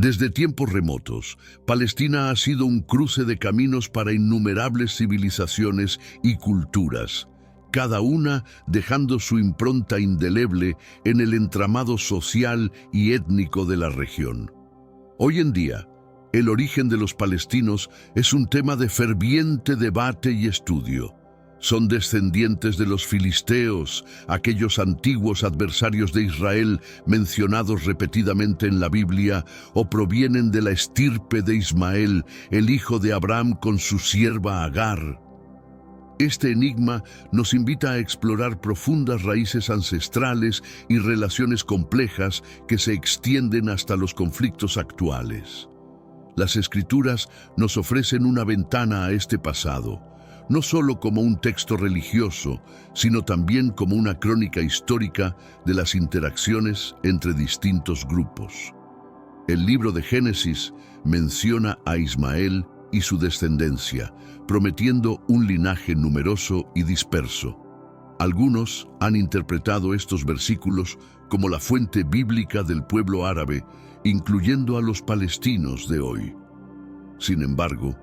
Desde tiempos remotos, Palestina ha sido un cruce de caminos para innumerables civilizaciones y culturas, cada una dejando su impronta indeleble en el entramado social y étnico de la región. Hoy en día, el origen de los palestinos es un tema de ferviente debate y estudio. Son descendientes de los filisteos, aquellos antiguos adversarios de Israel mencionados repetidamente en la Biblia, o provienen de la estirpe de Ismael, el hijo de Abraham con su sierva Agar. Este enigma nos invita a explorar profundas raíces ancestrales y relaciones complejas que se extienden hasta los conflictos actuales. Las Escrituras nos ofrecen una ventana a este pasado, no solo como un texto religioso, sino también como una crónica histórica de las interacciones entre distintos grupos. El libro de Génesis menciona a Ismael y su descendencia, prometiendo un linaje numeroso y disperso. Algunos han interpretado estos versículos como la fuente bíblica del pueblo árabe, incluyendo a los palestinos de hoy. Sin embargo,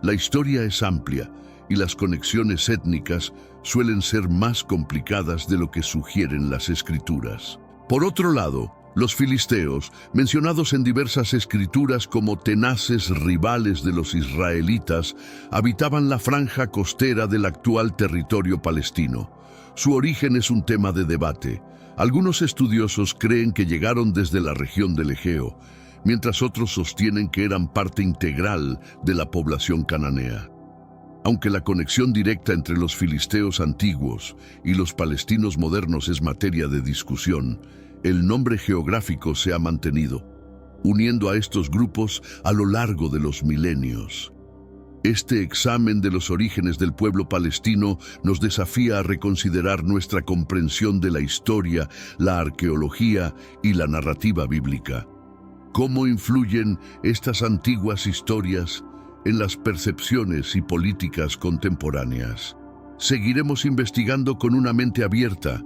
la historia es amplia y las conexiones étnicas suelen ser más complicadas de lo que sugieren las Escrituras. Por otro lado, los filisteos, mencionados en diversas escrituras como tenaces rivales de los israelitas, habitaban la franja costera del actual territorio palestino. Su origen es un tema de debate. Algunos estudiosos creen que llegaron desde la región del Egeo, mientras otros sostienen que eran parte integral de la población cananea. Aunque la conexión directa entre los filisteos antiguos y los palestinos modernos es materia de discusión, el nombre geográfico se ha mantenido, uniendo a estos grupos a lo largo de los milenios. Este examen de los orígenes del pueblo palestino nos desafía a reconsiderar nuestra comprensión de la historia, la arqueología y la narrativa bíblica. ¿Cómo influyen estas antiguas historias en las percepciones y políticas contemporáneas? Seguiremos investigando con una mente abierta,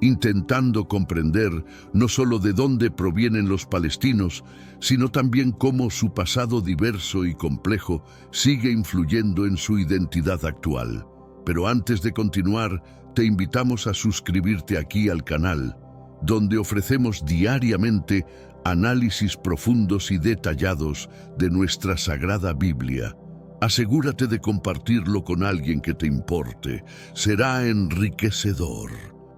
intentando comprender no solo de dónde provienen los palestinos, sino también cómo su pasado diverso y complejo sigue influyendo en su identidad actual. Pero antes de continuar, te invitamos a suscribirte aquí al canal, donde ofrecemos diariamente análisis profundos y detallados de nuestra Sagrada Biblia. Asegúrate de compartirlo con alguien que te importe. Será enriquecedor.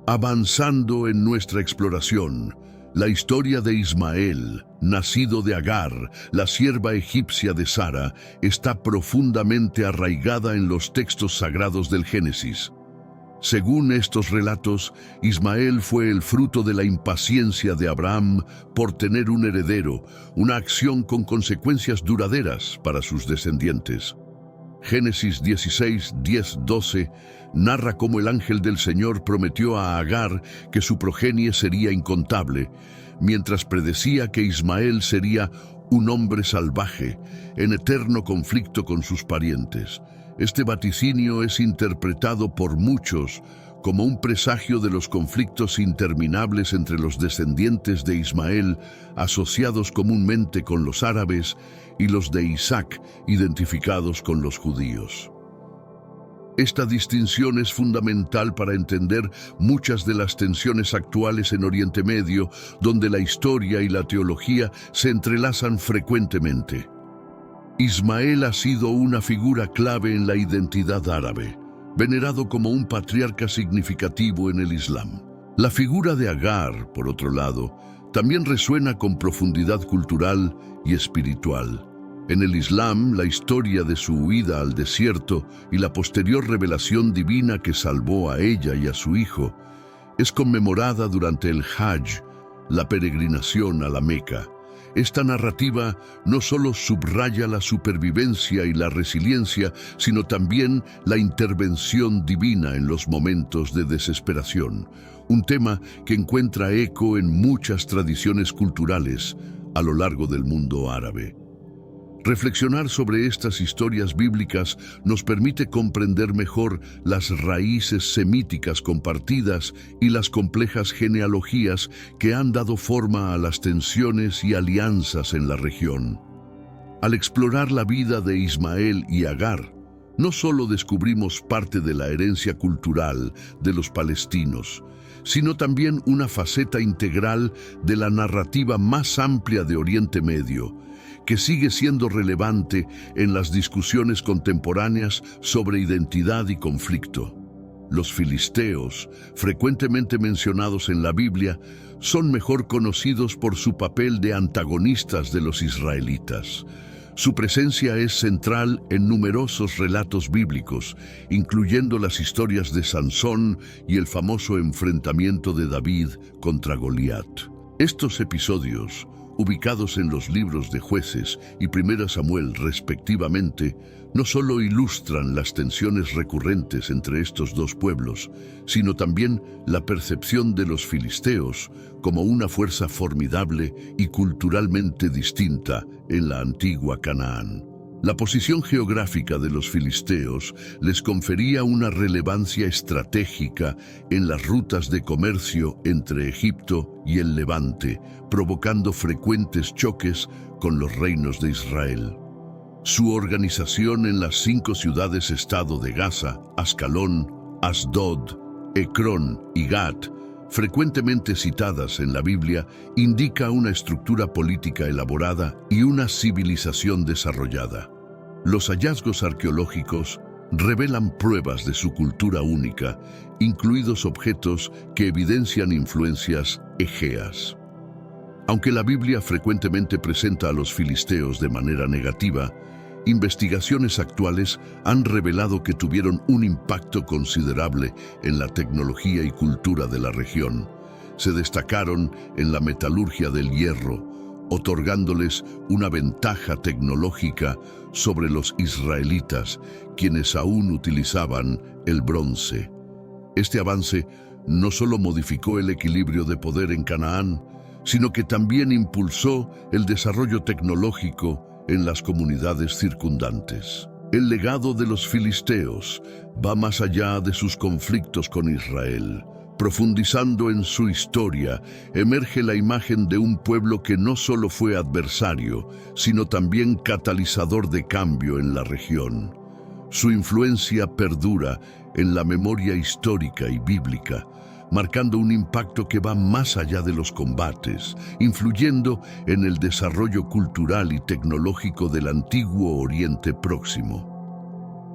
Avanzando en nuestra exploración, la historia de Ismael, nacido de Agar, la sierva egipcia de Sara, está profundamente arraigada en los textos sagrados del Génesis. Según estos relatos, Ismael fue el fruto de la impaciencia de Abraham por tener un heredero, una acción con consecuencias duraderas para sus descendientes. Génesis 16, 10, 12 narra cómo el ángel del Señor prometió a Agar que su progenie sería incontable, mientras predecía que Ismael sería un hombre salvaje, en eterno conflicto con sus parientes. Este vaticinio es interpretado por muchos como un presagio de los conflictos interminables entre los descendientes de Ismael, asociados comúnmente con los árabes, y los de Isaac, identificados con los judíos. Esta distinción es fundamental para entender muchas de las tensiones actuales en Oriente Medio, donde la historia y la teología se entrelazan frecuentemente. Ismael ha sido una figura clave en la identidad árabe, venerado como un patriarca significativo en el Islam. La figura de Agar, por otro lado, también resuena con profundidad cultural y espiritual. En el Islam, la historia de su huida al desierto y la posterior revelación divina que salvó a ella y a su hijo es conmemorada durante el Hajj, la peregrinación a la Meca. Esta narrativa no solo subraya la supervivencia y la resiliencia, sino también la intervención divina en los momentos de desesperación, un tema que encuentra eco en muchas tradiciones culturales a lo largo del mundo árabe. Reflexionar sobre estas historias bíblicas nos permite comprender mejor las raíces semíticas compartidas y las complejas genealogías que han dado forma a las tensiones y alianzas en la región. Al explorar la vida de Ismael y Agar, no solo descubrimos parte de la herencia cultural de los palestinos, sino también una faceta integral de la narrativa más amplia de Oriente Medio, que sigue siendo relevante en las discusiones contemporáneas sobre identidad y conflicto. Los filisteos, frecuentemente mencionados en la Biblia, son mejor conocidos por su papel de antagonistas de los israelitas. Su presencia es central en numerosos relatos bíblicos, incluyendo las historias de Sansón y el famoso enfrentamiento de David contra Goliat. Estos episodios, ubicados en los libros de Jueces y 1 Samuel respectivamente, no solo ilustran las tensiones recurrentes entre estos dos pueblos, sino también la percepción de los filisteos como una fuerza formidable y culturalmente distinta en la antigua Canaán. La posición geográfica de los filisteos les confería una relevancia estratégica en las rutas de comercio entre Egipto y el Levante, provocando frecuentes choques con los reinos de Israel. Su organización en las 5 ciudades-estado de Gaza, Ascalón, Asdod, Ecrón y Gat, frecuentemente citadas en la Biblia, indica una estructura política elaborada y una civilización desarrollada. Los hallazgos arqueológicos revelan pruebas de su cultura única, incluidos objetos que evidencian influencias egeas. Aunque la Biblia frecuentemente presenta a los filisteos de manera negativa, investigaciones actuales han revelado que tuvieron un impacto considerable en la tecnología y cultura de la región. Se destacaron en la metalurgia del hierro, otorgándoles una ventaja tecnológica sobre los israelitas, quienes aún utilizaban el bronce. Este avance no solo modificó el equilibrio de poder en Canaán, sino que también impulsó el desarrollo tecnológico en las comunidades circundantes. El legado de los filisteos va más allá de sus conflictos con Israel. Profundizando en su historia, emerge la imagen de un pueblo que no solo fue adversario, sino también catalizador de cambio en la región. Su influencia perdura en la memoria histórica y bíblica, marcando un impacto que va más allá de los combates, influyendo en el desarrollo cultural y tecnológico del antiguo Oriente Próximo.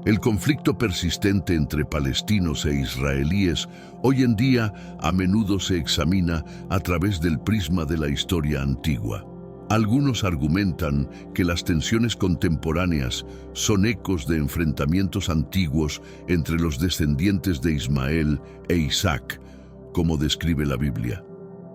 El conflicto persistente entre palestinos e israelíes hoy en día a menudo se examina a través del prisma de la historia antigua. Algunos argumentan que las tensiones contemporáneas son ecos de enfrentamientos antiguos entre los descendientes de Ismael e Isaac, como describe la Biblia.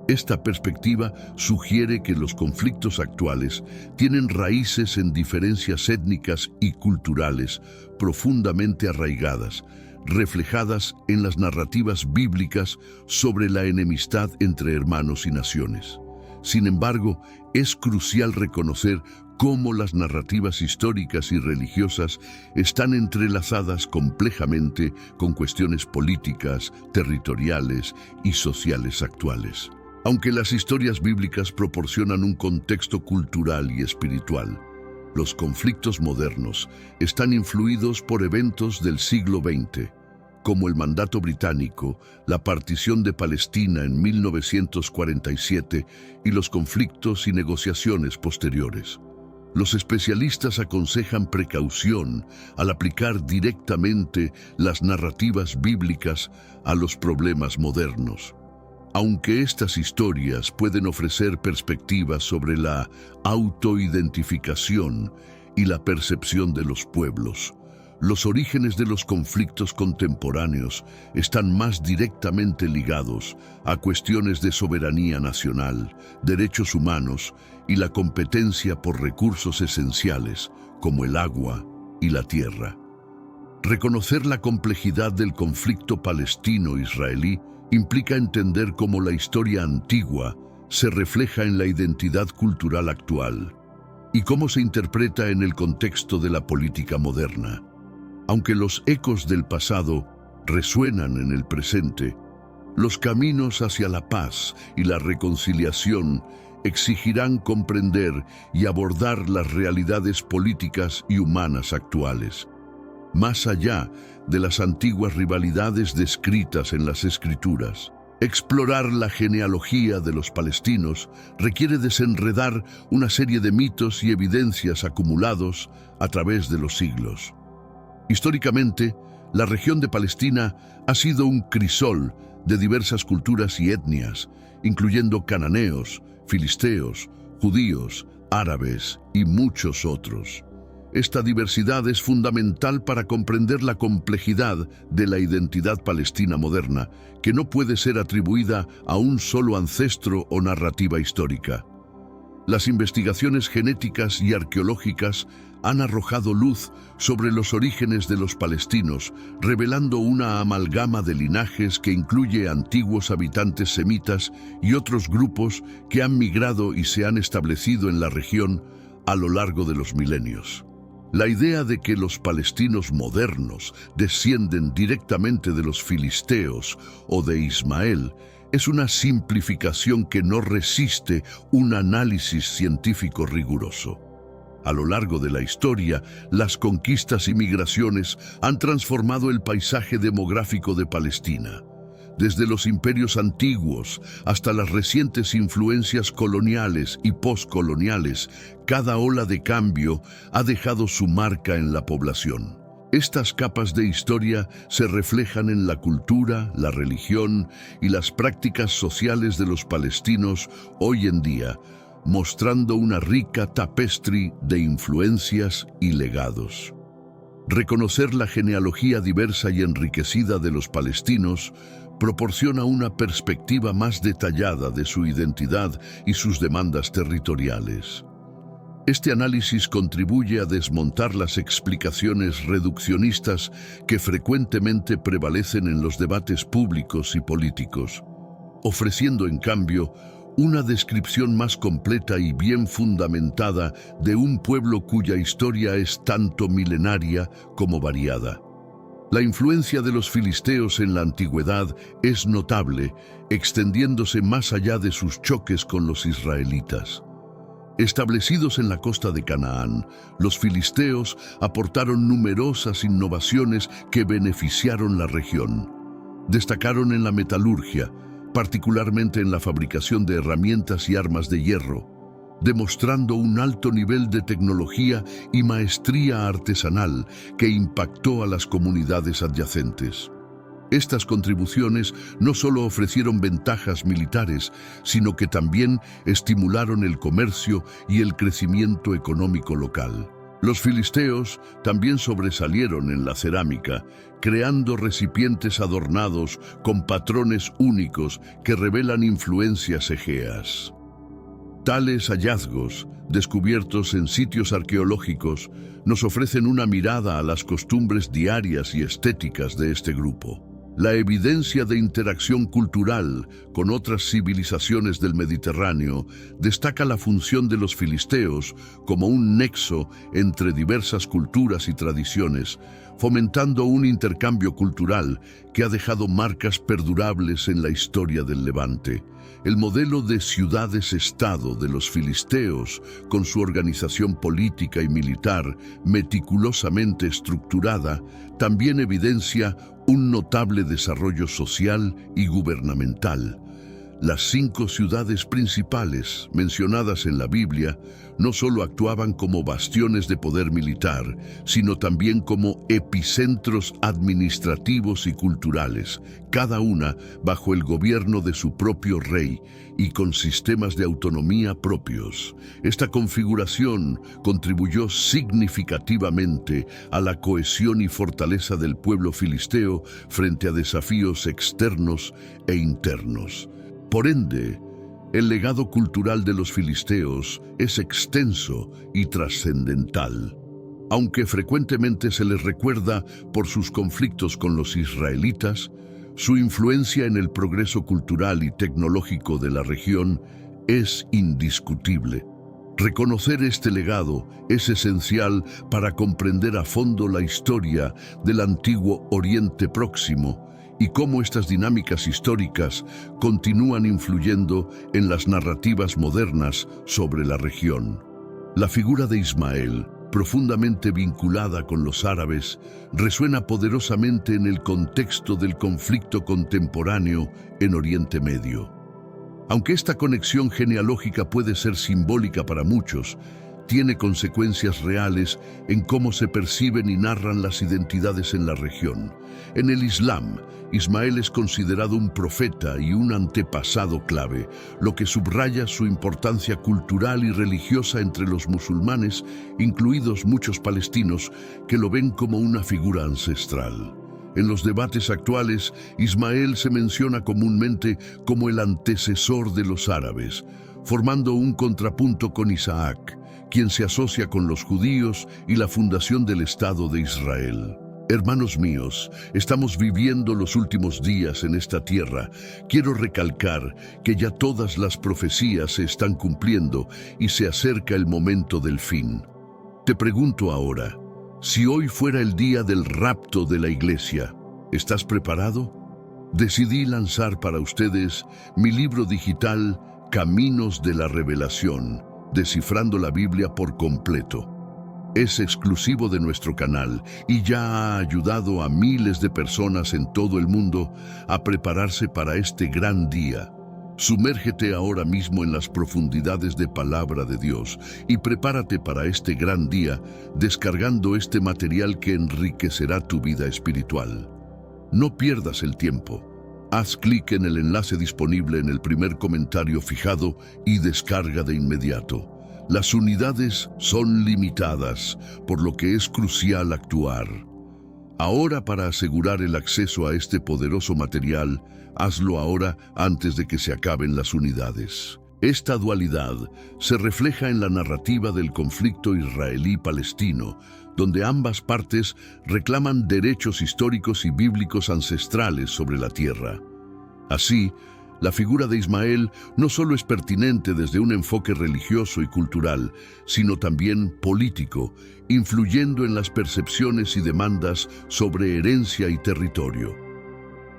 Esta perspectiva sugiere que los conflictos actuales tienen raíces en diferencias étnicas y culturales profundamente arraigadas, reflejadas en las narrativas bíblicas sobre la enemistad entre hermanos y naciones. Sin embargo, es crucial reconocer cómo las narrativas históricas y religiosas están entrelazadas complejamente con cuestiones políticas, territoriales y sociales actuales. Aunque las historias bíblicas proporcionan un contexto cultural y espiritual, los conflictos modernos están influidos por eventos del siglo XX, como el mandato británico, la partición de Palestina en 1947 y los conflictos y negociaciones posteriores. Los especialistas aconsejan precaución al aplicar directamente las narrativas bíblicas a los problemas modernos. Aunque estas historias pueden ofrecer perspectivas sobre la autoidentificación y la percepción de los pueblos, los orígenes de los conflictos contemporáneos están más directamente ligados a cuestiones de soberanía nacional, derechos humanos y la competencia por recursos esenciales como el agua y la tierra. Reconocer la complejidad del conflicto palestino-israelí implica entender cómo la historia antigua se refleja en la identidad cultural actual y cómo se interpreta en el contexto de la política moderna. Aunque los ecos del pasado resuenan en el presente, los caminos hacia la paz y la reconciliación exigirán comprender y abordar las realidades políticas y humanas actuales. Más allá de las antiguas rivalidades descritas en las Escrituras, explorar la genealogía de los palestinos requiere desenredar una serie de mitos y evidencias acumulados a través de los siglos. Históricamente, la región de Palestina ha sido un crisol de diversas culturas y etnias, incluyendo cananeos, filisteos, judíos, árabes y muchos otros. Esta diversidad es fundamental para comprender la complejidad de la identidad palestina moderna, que no puede ser atribuida a un solo ancestro o narrativa histórica. Las investigaciones genéticas y arqueológicas han arrojado luz sobre los orígenes de los palestinos, revelando una amalgama de linajes que incluye antiguos habitantes semitas y otros grupos que han migrado y se han establecido en la región a lo largo de los milenios. La idea de que los palestinos modernos descienden directamente de los filisteos o de Ismael es una simplificación que no resiste un análisis científico riguroso. A lo largo de la historia, las conquistas y migraciones han transformado el paisaje demográfico de Palestina. Desde los imperios antiguos hasta las recientes influencias coloniales y postcoloniales, cada ola de cambio ha dejado su marca en la población. Estas capas de historia se reflejan en la cultura, la religión y las prácticas sociales de los palestinos hoy en día, mostrando una rica tapestry de influencias y legados. Reconocer la genealogía diversa y enriquecida de los palestinos proporciona una perspectiva más detallada de su identidad y sus demandas territoriales. Este análisis contribuye a desmontar las explicaciones reduccionistas que frecuentemente prevalecen en los debates públicos y políticos, ofreciendo en cambio una descripción más completa y bien fundamentada de un pueblo cuya historia es tanto milenaria como variada. La influencia de los filisteos en la antigüedad es notable, extendiéndose más allá de sus choques con los israelitas. Establecidos en la costa de Canaán, los filisteos aportaron numerosas innovaciones que beneficiaron la región. Destacaron en la metalurgia, particularmente en la fabricación de herramientas y armas de hierro, demostrando un alto nivel de tecnología y maestría artesanal que impactó a las comunidades adyacentes. Estas contribuciones no solo ofrecieron ventajas militares, sino que también estimularon el comercio y el crecimiento económico local. Los filisteos también sobresalieron en la cerámica, creando recipientes adornados con patrones únicos que revelan influencias egeas. Tales hallazgos, descubiertos en sitios arqueológicos, nos ofrecen una mirada a las costumbres diarias y estéticas de este grupo. La evidencia de interacción cultural con otras civilizaciones del Mediterráneo destaca la función de los filisteos como un nexo entre diversas culturas y tradiciones, fomentando un intercambio cultural que ha dejado marcas perdurables en la historia del Levante. El modelo de ciudades-estado de los filisteos, con su organización política y militar meticulosamente estructurada, también evidencia un notable desarrollo social y gubernamental. Las 5 ciudades principales mencionadas en la Biblia no solo actuaban como bastiones de poder militar, sino también como epicentros administrativos y culturales, cada una bajo el gobierno de su propio rey y con sistemas de autonomía propios. Esta configuración contribuyó significativamente a la cohesión y fortaleza del pueblo filisteo frente a desafíos externos e internos. Por ende, el legado cultural de los filisteos es extenso y trascendental. Aunque frecuentemente se les recuerda por sus conflictos con los israelitas, su influencia en el progreso cultural y tecnológico de la región es indiscutible. Reconocer este legado es esencial para comprender a fondo la historia del antiguo Oriente Próximo y cómo estas dinámicas históricas continúan influyendo en las narrativas modernas sobre la región. La figura de Ismael, profundamente vinculada con los árabes, resuena poderosamente en el contexto del conflicto contemporáneo en Oriente Medio. Aunque esta conexión genealógica puede ser simbólica para muchos, tiene consecuencias reales en cómo se perciben y narran las identidades en la región. En el Islam, Ismael es considerado un profeta y un antepasado clave, lo que subraya su importancia cultural y religiosa entre los musulmanes, incluidos muchos palestinos, que lo ven como una figura ancestral. En los debates actuales, Ismael se menciona comúnmente como el antecesor de los árabes, formando un contrapunto con Isaac, quien se asocia con los judíos y la fundación del Estado de Israel. Hermanos míos, estamos viviendo los últimos días en esta tierra. Quiero recalcar que ya todas las profecías se están cumpliendo y se acerca el momento del fin. Te pregunto ahora, si hoy fuera el día del rapto de la iglesia, ¿estás preparado? Decidí lanzar para ustedes mi libro digital Caminos de la Revelación, descifrando la Biblia por completo. Es exclusivo de nuestro canal y ya ha ayudado a miles de personas en todo el mundo a prepararse para este gran día. Sumérgete ahora mismo en las profundidades de Palabra de Dios y prepárate para este gran día descargando este material que enriquecerá tu vida espiritual. No pierdas el tiempo. Haz clic en el enlace disponible en el primer comentario fijado y descarga de inmediato. Las unidades son limitadas, por lo que es crucial actuar. Ahora, para asegurar el acceso a este poderoso material, hazlo ahora antes de que se acaben las unidades. Esta dualidad se refleja en la narrativa del conflicto israelí-palestino, donde ambas partes reclaman derechos históricos y bíblicos ancestrales sobre la tierra. Así, la figura de Ismael no solo es pertinente desde un enfoque religioso y cultural, sino también político, influyendo en las percepciones y demandas sobre herencia y territorio.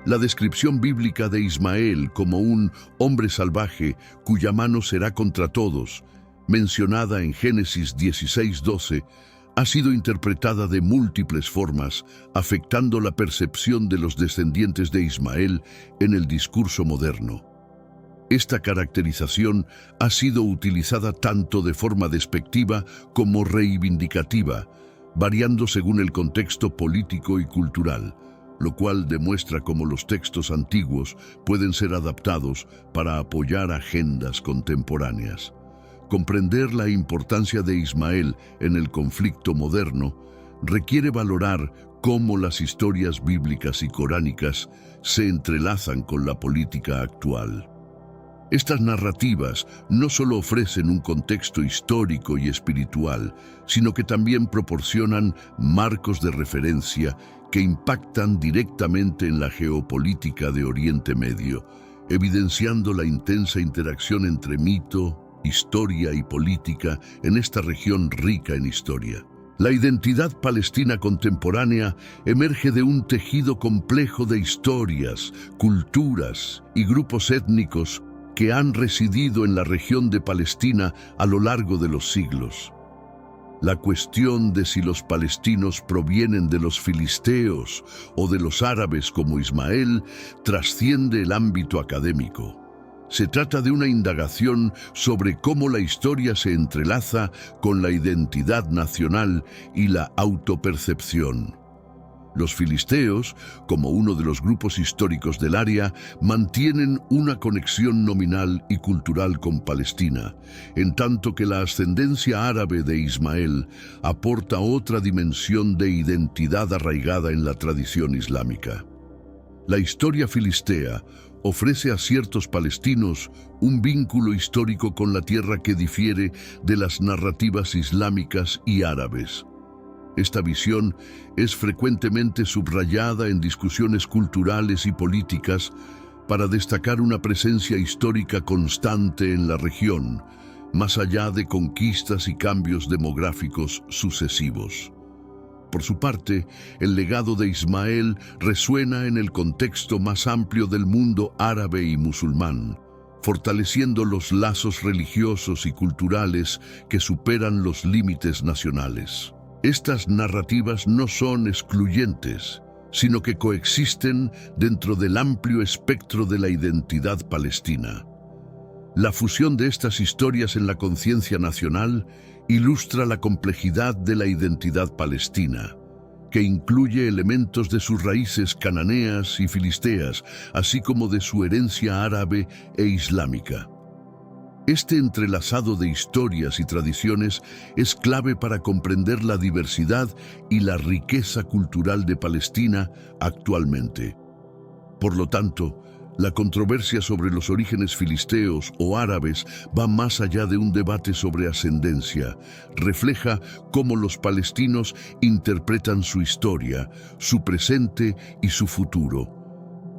La descripción bíblica de Ismael como un hombre salvaje cuya mano será contra todos, mencionada en Génesis 16:12, ha sido interpretada de múltiples formas, afectando la percepción de los descendientes de Ismael en el discurso moderno. Esta caracterización ha sido utilizada tanto de forma despectiva como reivindicativa, variando según el contexto político y cultural, lo cual demuestra cómo los textos antiguos pueden ser adaptados para apoyar agendas contemporáneas. Comprender la importancia de Ismael en el conflicto moderno requiere valorar cómo las historias bíblicas y coránicas se entrelazan con la política actual. Estas narrativas no solo ofrecen un contexto histórico y espiritual, sino que también proporcionan marcos de referencia que impactan directamente en la geopolítica de Oriente Medio, evidenciando la intensa interacción entre mito, historia y política en esta región rica en historia. La identidad palestina contemporánea emerge de un tejido complejo de historias, culturas y grupos étnicos que han residido en la región de Palestina a lo largo de los siglos. La cuestión de si los palestinos provienen de los filisteos o de los árabes como Ismael trasciende el ámbito académico. Se trata de una indagación sobre cómo la historia se entrelaza con la identidad nacional y la autopercepción. Los filisteos, como uno de los grupos históricos del área, mantienen una conexión nominal y cultural con Palestina, en tanto que la ascendencia árabe de Ismael aporta otra dimensión de identidad arraigada en la tradición islámica. La historia filistea ofrece a ciertos palestinos un vínculo histórico con la tierra que difiere de las narrativas islámicas y árabes. Esta visión es frecuentemente subrayada en discusiones culturales y políticas para destacar una presencia histórica constante en la región, más allá de conquistas y cambios demográficos sucesivos. Por su parte, el legado de Ismael resuena en el contexto más amplio del mundo árabe y musulmán, fortaleciendo los lazos religiosos y culturales que superan los límites nacionales. Estas narrativas no son excluyentes, sino que coexisten dentro del amplio espectro de la identidad palestina. La fusión de estas historias en la conciencia nacional ilustra la complejidad de la identidad palestina, que incluye elementos de sus raíces cananeas y filisteas, así como de su herencia árabe e islámica. Este entrelazado de historias y tradiciones es clave para comprender la diversidad y la riqueza cultural de Palestina actualmente. Por lo tanto, la controversia sobre los orígenes filisteos o árabes va más allá de un debate sobre ascendencia. Refleja cómo los palestinos interpretan su historia, su presente y su futuro.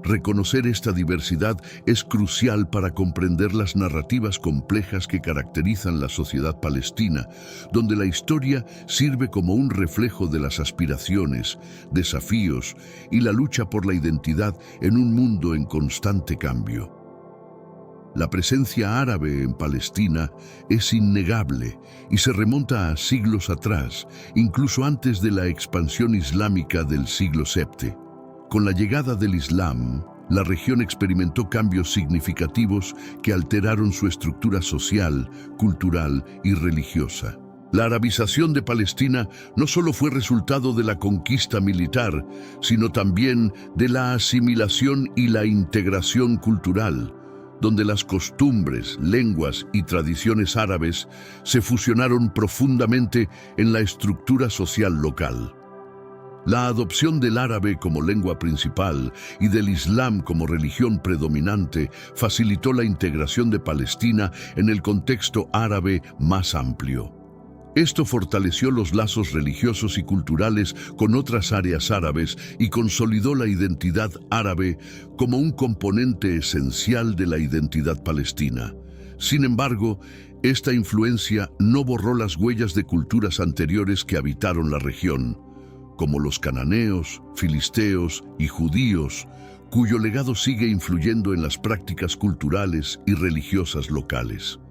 Reconocer esta diversidad es crucial para comprender las narrativas complejas que caracterizan la sociedad palestina, donde la historia sirve como un reflejo de las aspiraciones, desafíos y la lucha por la identidad en un mundo en constante cambio. La presencia árabe en Palestina es innegable y se remonta a siglos atrás, incluso antes de la expansión islámica del siglo VII. Con la llegada del Islam, la región experimentó cambios significativos que alteraron su estructura social, cultural y religiosa. La arabización de Palestina no solo fue resultado de la conquista militar, sino también de la asimilación y la integración cultural, donde las costumbres, lenguas y tradiciones árabes se fusionaron profundamente en la estructura social local. La adopción del árabe como lengua principal y del Islam como religión predominante facilitó la integración de Palestina en el contexto árabe más amplio. Esto fortaleció los lazos religiosos y culturales con otras áreas árabes y consolidó la identidad árabe como un componente esencial de la identidad palestina. Sin embargo, esta influencia no borró las huellas de culturas anteriores que habitaron la región, como los cananeos, filisteos y judíos, cuyo legado sigue influyendo en las prácticas culturales y religiosas locales.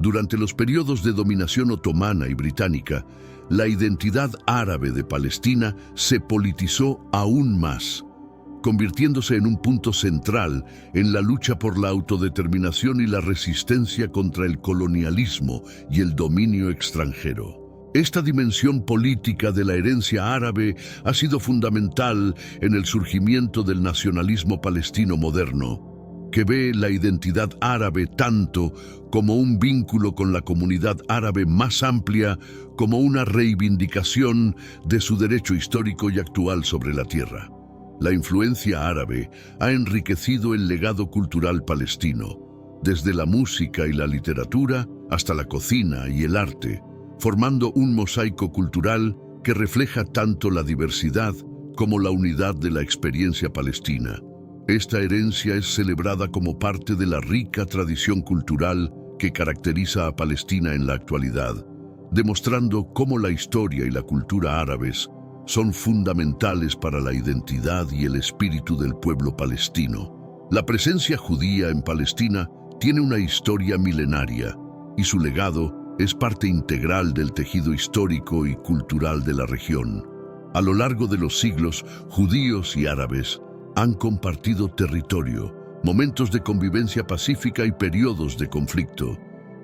Durante los periodos de dominación otomana y británica, la identidad árabe de Palestina se politizó aún más, convirtiéndose en un punto central en la lucha por la autodeterminación y la resistencia contra el colonialismo y el dominio extranjero. Esta dimensión política de la herencia árabe ha sido fundamental en el surgimiento del nacionalismo palestino moderno, que ve la identidad árabe tanto como un vínculo con la comunidad árabe más amplia como una reivindicación de su derecho histórico y actual sobre la tierra. La influencia árabe ha enriquecido el legado cultural palestino, desde la música y la literatura hasta la cocina y el arte, formando un mosaico cultural que refleja tanto la diversidad como la unidad de la experiencia palestina. Esta herencia es celebrada como parte de la rica tradición cultural que caracteriza a Palestina en la actualidad, demostrando cómo la historia y la cultura árabes son fundamentales para la identidad y el espíritu del pueblo palestino. La presencia judía en Palestina tiene una historia milenaria y su legado es parte integral del tejido histórico y cultural de la región. A lo largo de los siglos, judíos y árabes han compartido territorio, momentos de convivencia pacífica y periodos de conflicto,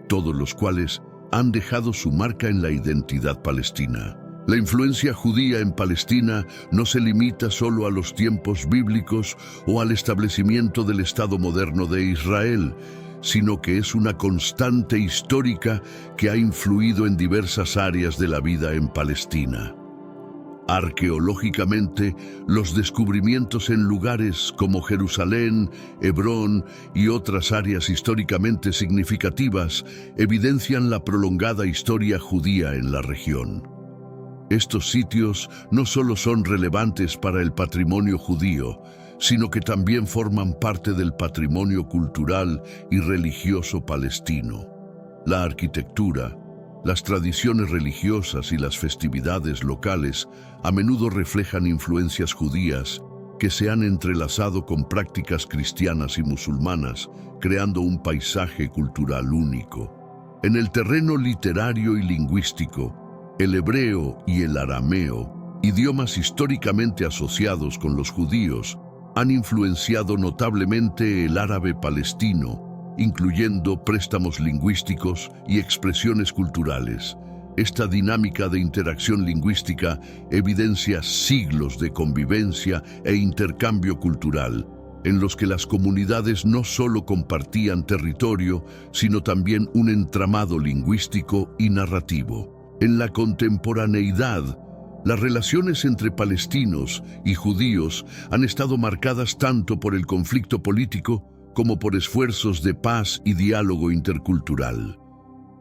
todos los cuales han dejado su marca en la identidad palestina. La influencia judía en Palestina no se limita solo a los tiempos bíblicos o al establecimiento del Estado moderno de Israel, sino que es una constante histórica que ha influido en diversas áreas de la vida en Palestina. Arqueológicamente, los descubrimientos en lugares como Jerusalén, Hebrón y otras áreas históricamente significativas evidencian la prolongada historia judía en la región. Estos sitios no solo son relevantes para el patrimonio judío, sino que también forman parte del patrimonio cultural y religioso palestino. La arquitectura, las tradiciones religiosas y las festividades locales a menudo reflejan influencias judías que se han entrelazado con prácticas cristianas y musulmanas, creando un paisaje cultural único. En el terreno literario y lingüístico, el hebreo y el arameo, idiomas históricamente asociados con los judíos, han influenciado notablemente el árabe palestino, incluyendo préstamos lingüísticos y expresiones culturales. Esta dinámica de interacción lingüística evidencia siglos de convivencia e intercambio cultural, en los que las comunidades no solo compartían territorio, sino también un entramado lingüístico y narrativo. En la contemporaneidad, las relaciones entre palestinos y judíos han estado marcadas tanto por el conflicto político como por esfuerzos de paz y diálogo intercultural.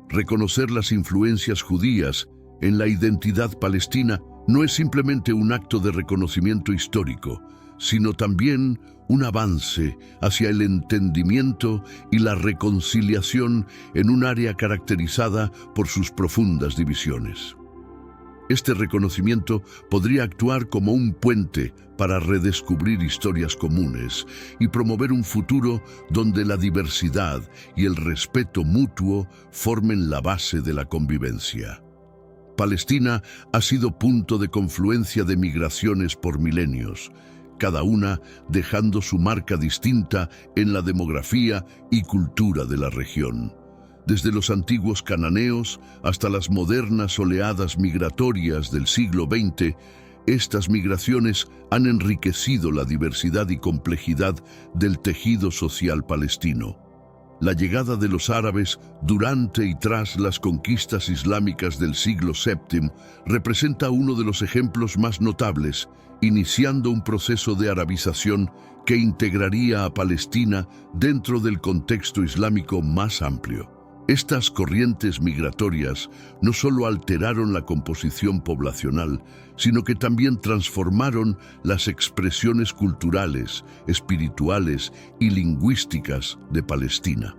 Reconocer las influencias judías en la identidad palestina no es simplemente un acto de reconocimiento histórico, sino también un avance hacia el entendimiento y la reconciliación en un área caracterizada por sus profundas divisiones. Este reconocimiento podría actuar como un puente para redescubrir historias comunes y promover un futuro donde la diversidad y el respeto mutuo formen la base de la convivencia. Palestina ha sido punto de confluencia de migraciones por milenios, cada una dejando su marca distinta en la demografía y cultura de la región. Desde los antiguos cananeos hasta las modernas oleadas migratorias del siglo XX, estas migraciones han enriquecido la diversidad y complejidad del tejido social palestino. La llegada de los árabes durante y tras las conquistas islámicas del siglo VII representa uno de los ejemplos más notables, iniciando un proceso de arabización que integraría a Palestina dentro del contexto islámico más amplio. Estas corrientes migratorias no solo alteraron la composición poblacional, sino que también transformaron las expresiones culturales, espirituales y lingüísticas de Palestina.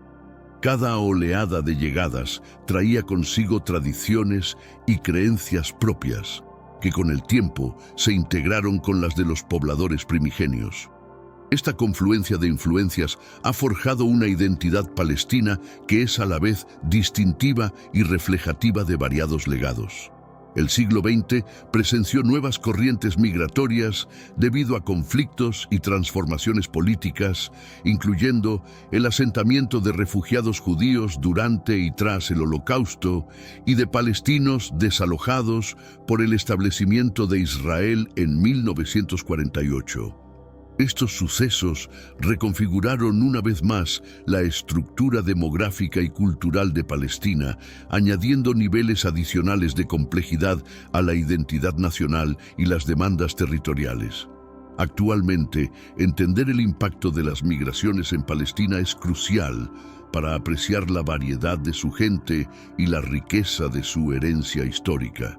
Cada oleada de llegadas traía consigo tradiciones y creencias propias, que con el tiempo se integraron con las de los pobladores primigenios. Esta confluencia de influencias ha forjado una identidad palestina que es a la vez distintiva y reflejativa de variados legados. El siglo XX presenció nuevas corrientes migratorias debido a conflictos y transformaciones políticas, incluyendo el asentamiento de refugiados judíos durante y tras el Holocausto y de palestinos desalojados por el establecimiento de Israel en 1948. Estos sucesos reconfiguraron una vez más la estructura demográfica y cultural de Palestina, añadiendo niveles adicionales de complejidad a la identidad nacional y las demandas territoriales. Actualmente, entender el impacto de las migraciones en Palestina es crucial para apreciar la variedad de su gente y la riqueza de su herencia histórica.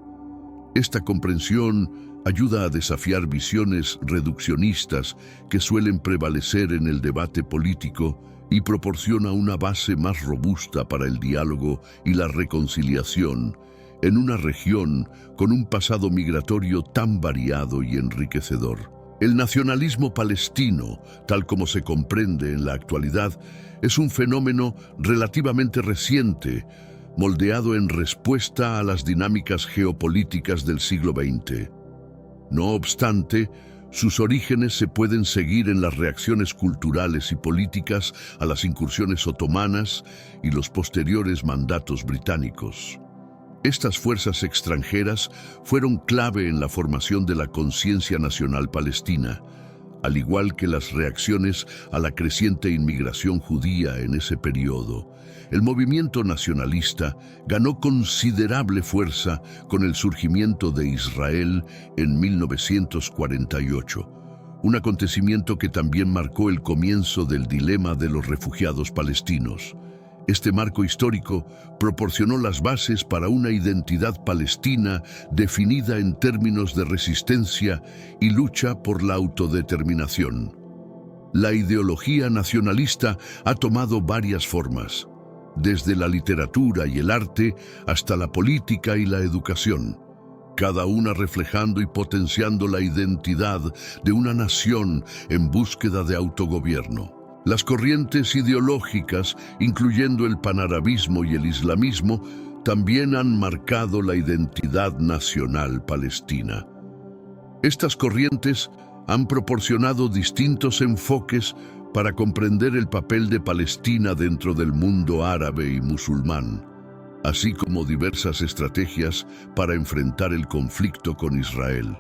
Esta comprensión ayuda a desafiar visiones reduccionistas que suelen prevalecer en el debate político y proporciona una base más robusta para el diálogo y la reconciliación en una región con un pasado migratorio tan variado y enriquecedor. El nacionalismo palestino, tal como se comprende en la actualidad, es un fenómeno relativamente reciente, moldeado en respuesta a las dinámicas geopolíticas del siglo XX. No obstante, sus orígenes se pueden seguir en las reacciones culturales y políticas a las incursiones otomanas y los posteriores mandatos británicos. Estas fuerzas extranjeras fueron clave en la formación de la conciencia nacional palestina, al igual que las reacciones a la creciente inmigración judía en ese periodo. El movimiento nacionalista ganó considerable fuerza con el surgimiento de Israel en 1948, un acontecimiento que también marcó el comienzo del dilema de los refugiados palestinos. Este marco histórico proporcionó las bases para una identidad palestina definida en términos de resistencia y lucha por la autodeterminación. La ideología nacionalista ha tomado varias formas. desde la literatura y el arte hasta la política y la educación, cada una reflejando y potenciando la identidad de una nación en búsqueda de autogobierno. Las corrientes ideológicas, incluyendo el panarabismo y el islamismo, también han marcado la identidad nacional palestina. Estas corrientes han proporcionado distintos enfoques para comprender el papel de Palestina dentro del mundo árabe y musulmán, así como diversas estrategias para enfrentar el conflicto con Israel.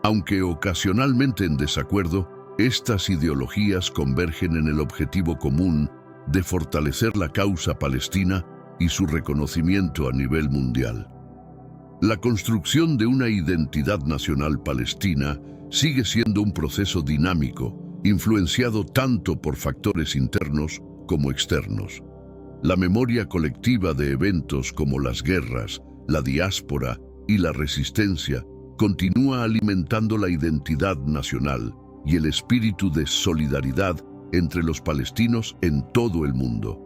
Aunque ocasionalmente en desacuerdo, estas ideologías convergen en el objetivo común de fortalecer la causa palestina y su reconocimiento a nivel mundial. La construcción de una identidad nacional palestina sigue siendo un proceso dinámico, influenciado tanto por factores internos como externos. La memoria colectiva de eventos como las guerras, la diáspora y la resistencia continúa alimentando la identidad nacional y el espíritu de solidaridad entre los palestinos en todo el mundo.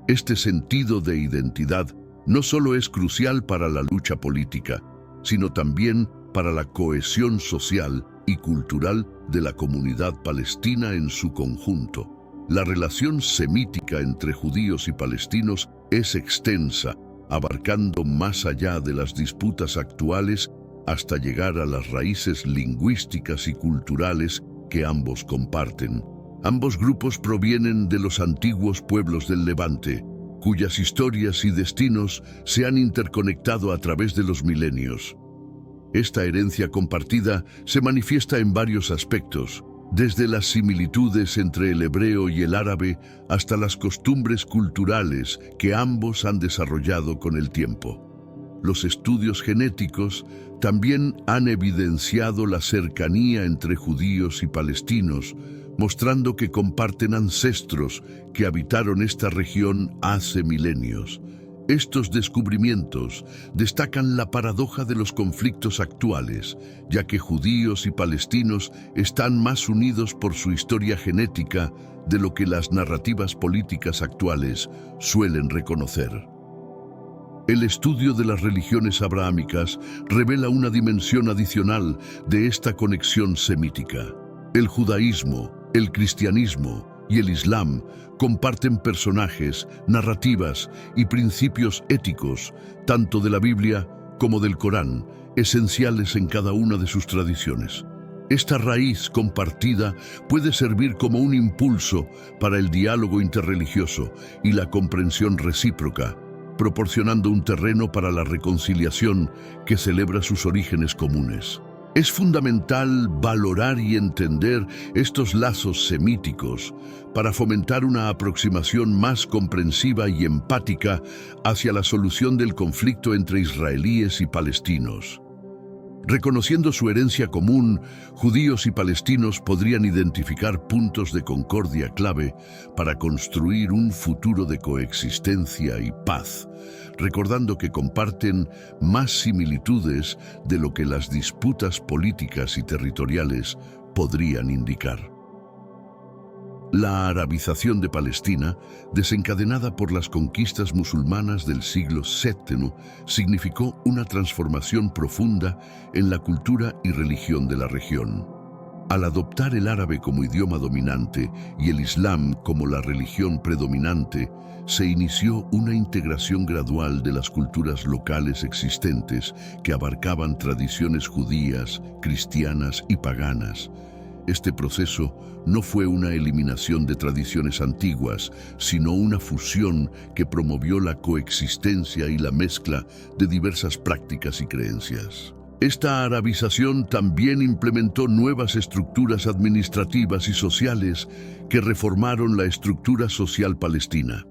Este sentido de identidad no solo es crucial para la lucha política, sino también para la cohesión social y cultural de la comunidad palestina en su conjunto. La relación semítica entre judíos y palestinos es extensa, abarcando más allá de las disputas actuales hasta llegar a las raíces lingüísticas y culturales que ambos comparten. Ambos grupos provienen de los antiguos pueblos del Levante, cuyas historias y destinos se han interconectado a través de los milenios. Esta herencia compartida se manifiesta en varios aspectos, desde las similitudes entre el hebreo y el árabe hasta las costumbres culturales que ambos han desarrollado con el tiempo. Los estudios genéticos también han evidenciado la cercanía entre judíos y palestinos, mostrando que comparten ancestros que habitaron esta región hace milenios. Estos descubrimientos destacan la paradoja de los conflictos actuales, ya que judíos y palestinos están más unidos por su historia genética de lo que las narrativas políticas actuales suelen reconocer. El estudio de las religiones abrahámicas revela una dimensión adicional de esta conexión semítica. El judaísmo, el cristianismo y el islam comparten personajes, narrativas y principios éticos, tanto de la Biblia como del Corán, esenciales en cada una de sus tradiciones. Esta raíz compartida puede servir como un impulso para el diálogo interreligioso y la comprensión recíproca, proporcionando un terreno para la reconciliación que celebra sus orígenes comunes. Es fundamental valorar y entender estos lazos semíticos para fomentar una aproximación más comprensiva y empática hacia la solución del conflicto entre israelíes y palestinos. Reconociendo su herencia común, judíos y palestinos podrían identificar puntos de concordia clave para construir un futuro de coexistencia y paz, recordando que comparten más similitudes de lo que las disputas políticas y territoriales podrían indicar. La arabización de Palestina, desencadenada por las conquistas musulmanas del siglo VII, significó una transformación profunda en la cultura y religión de la región. Al adoptar el árabe como idioma dominante y el islam como la religión predominante, se inició una integración gradual de las culturas locales existentes que abarcaban tradiciones judías, cristianas y paganas. Este proceso no fue una eliminación de tradiciones antiguas, sino una fusión que promovió la coexistencia y la mezcla de diversas prácticas y creencias. Esta arabización también implementó nuevas estructuras administrativas y sociales que reformaron la estructura social palestina.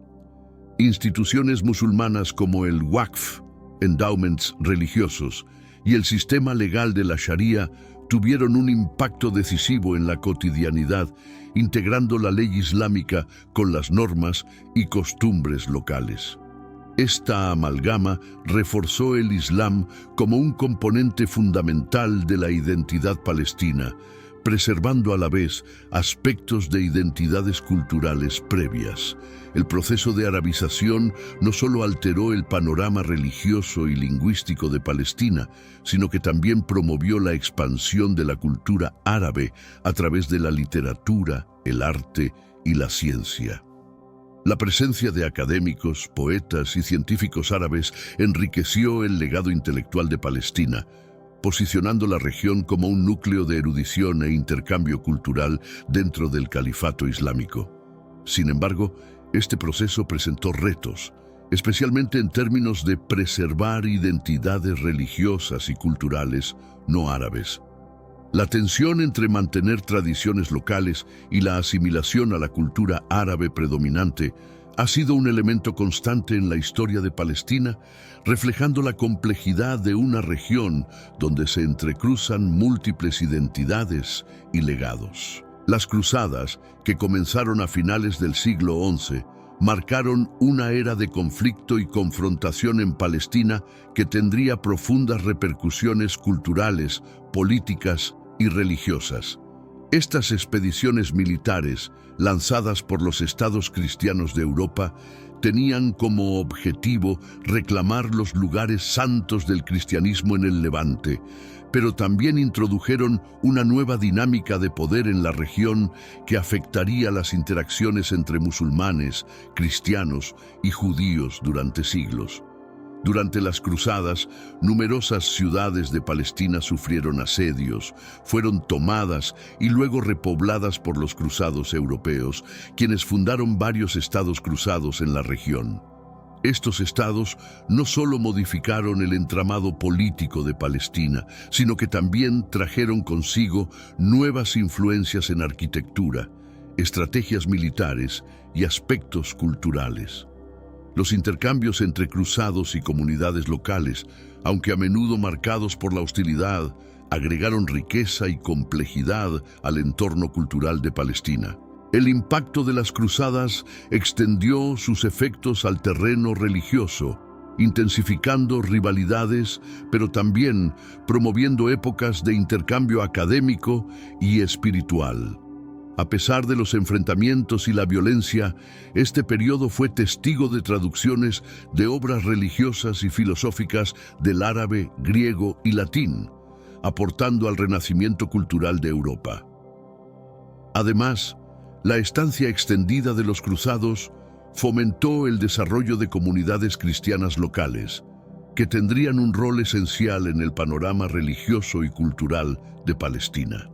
Instituciones musulmanas como el Waqf, endowments religiosos, y el sistema legal de la Sharia tuvieron un impacto decisivo en la cotidianidad, integrando la ley islámica con las normas y costumbres locales. Esta amalgama reforzó el Islam como un componente fundamental de la identidad palestina, preservando a la vez aspectos de identidades culturales previas. El proceso de arabización no solo alteró el panorama religioso y lingüístico de Palestina, sino que también promovió la expansión de la cultura árabe a través de la literatura, el arte y la ciencia. La presencia de académicos, poetas y científicos árabes enriqueció el legado intelectual de Palestina, posicionando la región como un núcleo de erudición e intercambio cultural dentro del califato islámico. Sin embargo, este proceso presentó retos, especialmente en términos de preservar identidades religiosas y culturales no árabes. La tensión entre mantener tradiciones locales y la asimilación a la cultura árabe predominante ha sido un elemento constante en la historia de Palestina, reflejando la complejidad de una región donde se entrecruzan múltiples identidades y legados. Las cruzadas, que comenzaron a finales del siglo XI, marcaron una era de conflicto y confrontación en Palestina que tendría profundas repercusiones culturales, políticas y religiosas. Estas expediciones militares, lanzadas por los estados cristianos de Europa, tenían como objetivo reclamar los lugares santos del cristianismo en el Levante, pero también introdujeron una nueva dinámica de poder en la región que afectaría las interacciones entre musulmanes, cristianos y judíos durante siglos. Durante las cruzadas, numerosas ciudades de Palestina sufrieron asedios, fueron tomadas y luego repobladas por los cruzados europeos, quienes fundaron varios estados cruzados en la región. Estos estados no solo modificaron el entramado político de Palestina, sino que también trajeron consigo nuevas influencias en arquitectura, estrategias militares y aspectos culturales. Los intercambios entre cruzados y comunidades locales, aunque a menudo marcados por la hostilidad, agregaron riqueza y complejidad al entorno cultural de Palestina. El impacto de las cruzadas extendió sus efectos al terreno religioso, intensificando rivalidades, pero también promoviendo épocas de intercambio académico y espiritual. A pesar de los enfrentamientos y la violencia, este periodo fue testigo de traducciones de obras religiosas y filosóficas del árabe, griego y latín, aportando al renacimiento cultural de Europa. Además, la estancia extendida de los cruzados fomentó el desarrollo de comunidades cristianas locales, que tendrían un rol esencial en el panorama religioso y cultural de Palestina.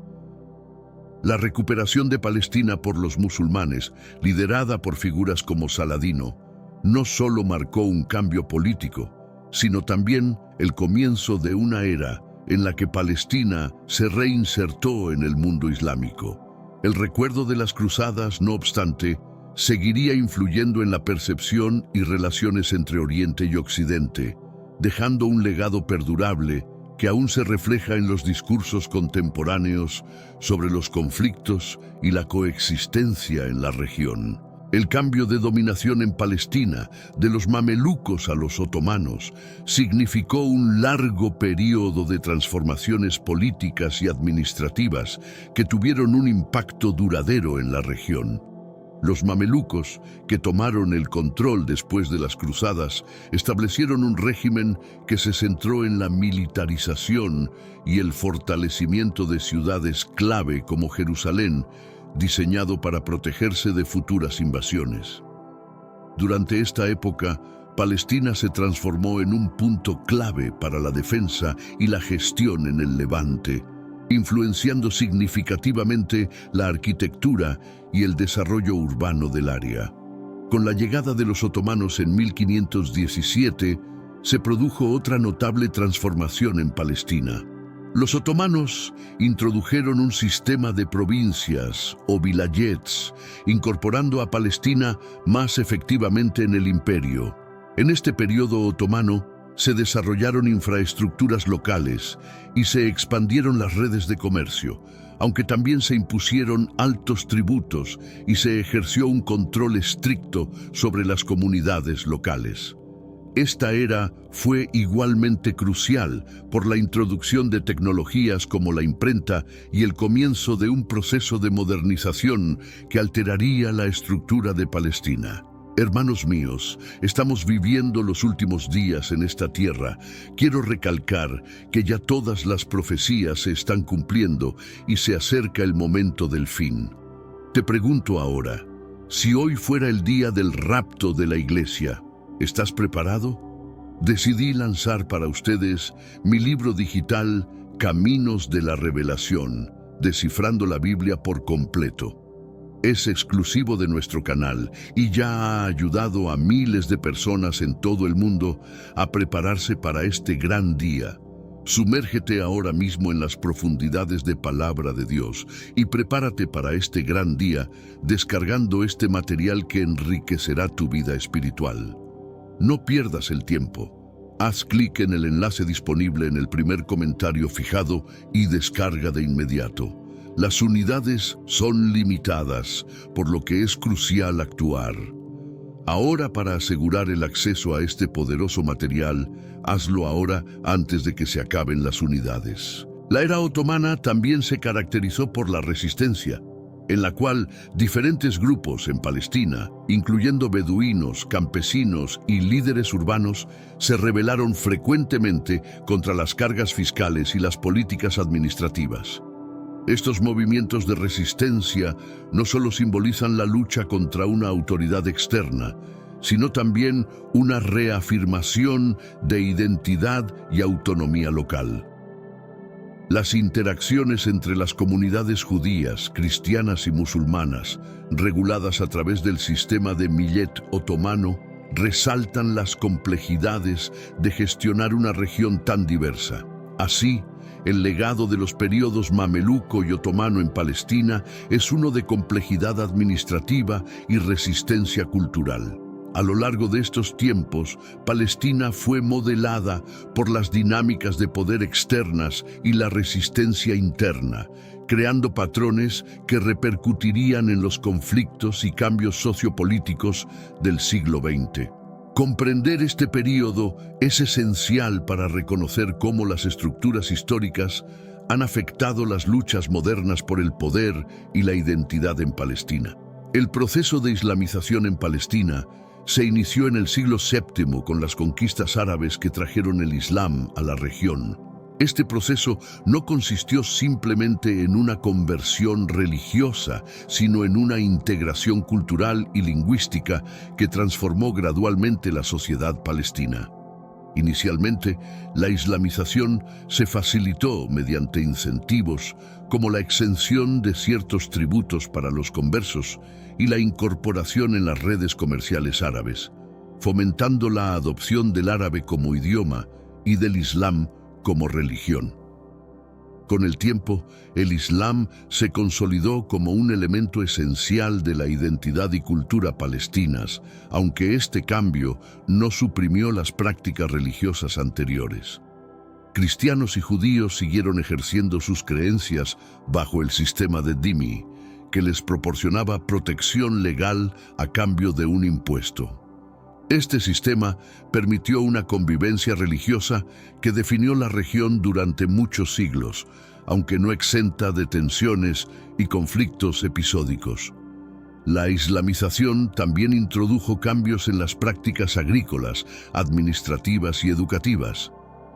La recuperación de Palestina por los musulmanes, liderada por figuras como Saladino, no solo marcó un cambio político, sino también el comienzo de una era en la que Palestina se reinsertó en el mundo islámico. El recuerdo de las cruzadas, no obstante, seguiría influyendo en la percepción y relaciones entre Oriente y Occidente, dejando un legado perdurable que aún se refleja en los discursos contemporáneos sobre los conflictos y la coexistencia en la región. El cambio de dominación en Palestina, de los mamelucos a los otomanos, significó un largo periodo de transformaciones políticas y administrativas que tuvieron un impacto duradero en la región. Los mamelucos, que tomaron el control después de las cruzadas, establecieron un régimen que se centró en la militarización y el fortalecimiento de ciudades clave como Jerusalén, diseñado para protegerse de futuras invasiones. Durante esta época, Palestina se transformó en un punto clave para la defensa y la gestión en el Levante, influenciando significativamente la arquitectura y el desarrollo urbano del área. Con la llegada de los otomanos en 1517, se produjo otra notable transformación en Palestina. Los otomanos introdujeron un sistema de provincias o vilayets, incorporando a Palestina más efectivamente en el imperio. En este periodo otomano, se desarrollaron infraestructuras locales y se expandieron las redes de comercio, aunque también se impusieron altos tributos y se ejerció un control estricto sobre las comunidades locales. Esta era fue igualmente crucial por la introducción de tecnologías como la imprenta y el comienzo de un proceso de modernización que alteraría la estructura de Palestina. Hermanos míos, estamos viviendo los últimos días en esta tierra. Quiero recalcar que ya todas las profecías se están cumpliendo y se acerca el momento del fin. Te pregunto ahora, si hoy fuera el día del rapto de la iglesia, ¿estás preparado? Decidí lanzar para ustedes mi libro digital Caminos de la Revelación, descifrando la Biblia por completo. Es exclusivo de nuestro canal y ya ha ayudado a miles de personas en todo el mundo a prepararse para este gran día. Sumérgete ahora mismo en las profundidades de Palabra de Dios y prepárate para este gran día descargando este material que enriquecerá tu vida espiritual. No pierdas el tiempo. Haz clic en el enlace disponible en el primer comentario fijado y descarga de inmediato. Las unidades son limitadas, por lo que es crucial actuar. Ahora, para asegurar el acceso a este poderoso material, hazlo ahora antes de que se acaben las unidades. La era otomana también se caracterizó por la resistencia, en la cual diferentes grupos en Palestina, incluyendo beduinos, campesinos y líderes urbanos, se rebelaron frecuentemente contra las cargas fiscales y las políticas administrativas. Estos movimientos de resistencia no solo simbolizan la lucha contra una autoridad externa, sino también una reafirmación de identidad y autonomía local. Las interacciones entre las comunidades judías, cristianas y musulmanas, reguladas a través del sistema de Millet otomano, resaltan las complejidades de gestionar una región tan diversa. Así, el legado de los períodos mameluco y otomano en Palestina es uno de complejidad administrativa y resistencia cultural. A lo largo de estos tiempos, Palestina fue modelada por las dinámicas de poder externas y la resistencia interna, creando patrones que repercutirían en los conflictos y cambios sociopolíticos del siglo XX. Comprender este período es esencial para reconocer cómo las estructuras históricas han afectado las luchas modernas por el poder y la identidad en Palestina. El proceso de islamización en Palestina se inició en el siglo VII con las conquistas árabes que trajeron el Islam a la región. Este proceso no consistió simplemente en una conversión religiosa, sino en una integración cultural y lingüística que transformó gradualmente la sociedad palestina. Inicialmente, la islamización se facilitó mediante incentivos como la exención de ciertos tributos para los conversos y la incorporación en las redes comerciales árabes, fomentando la adopción del árabe como idioma y del Islam como religión. Con el tiempo, el Islam se consolidó como un elemento esencial de la identidad y cultura palestinas, aunque este cambio no suprimió las prácticas religiosas anteriores. Cristianos y judíos siguieron ejerciendo sus creencias bajo el sistema de dhimmi, que les proporcionaba protección legal a cambio de un impuesto. Este sistema permitió una convivencia religiosa que definió la región durante muchos siglos, aunque no exenta de tensiones y conflictos episódicos. La islamización también introdujo cambios en las prácticas agrícolas, administrativas y educativas.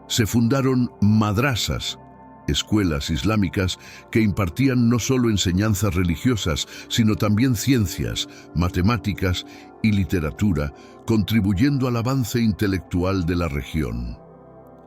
Se fundaron madrasas, escuelas islámicas que impartían no solo enseñanzas religiosas, sino también ciencias, matemáticas y literatura, contribuyendo al avance intelectual de la región.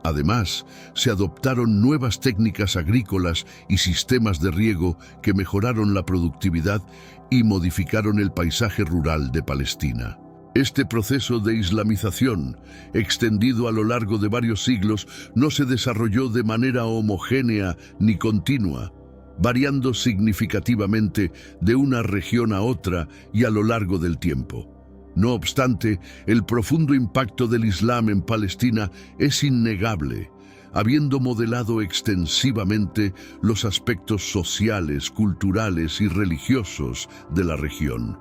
Además, se adoptaron nuevas técnicas agrícolas y sistemas de riego que mejoraron la productividad y modificaron el paisaje rural de Palestina. Este proceso de islamización, extendido a lo largo de varios siglos, no se desarrolló de manera homogénea ni continua, variando significativamente de una región a otra y a lo largo del tiempo. No obstante, el profundo impacto del Islam en Palestina es innegable, habiendo modelado extensivamente los aspectos sociales, culturales y religiosos de la región.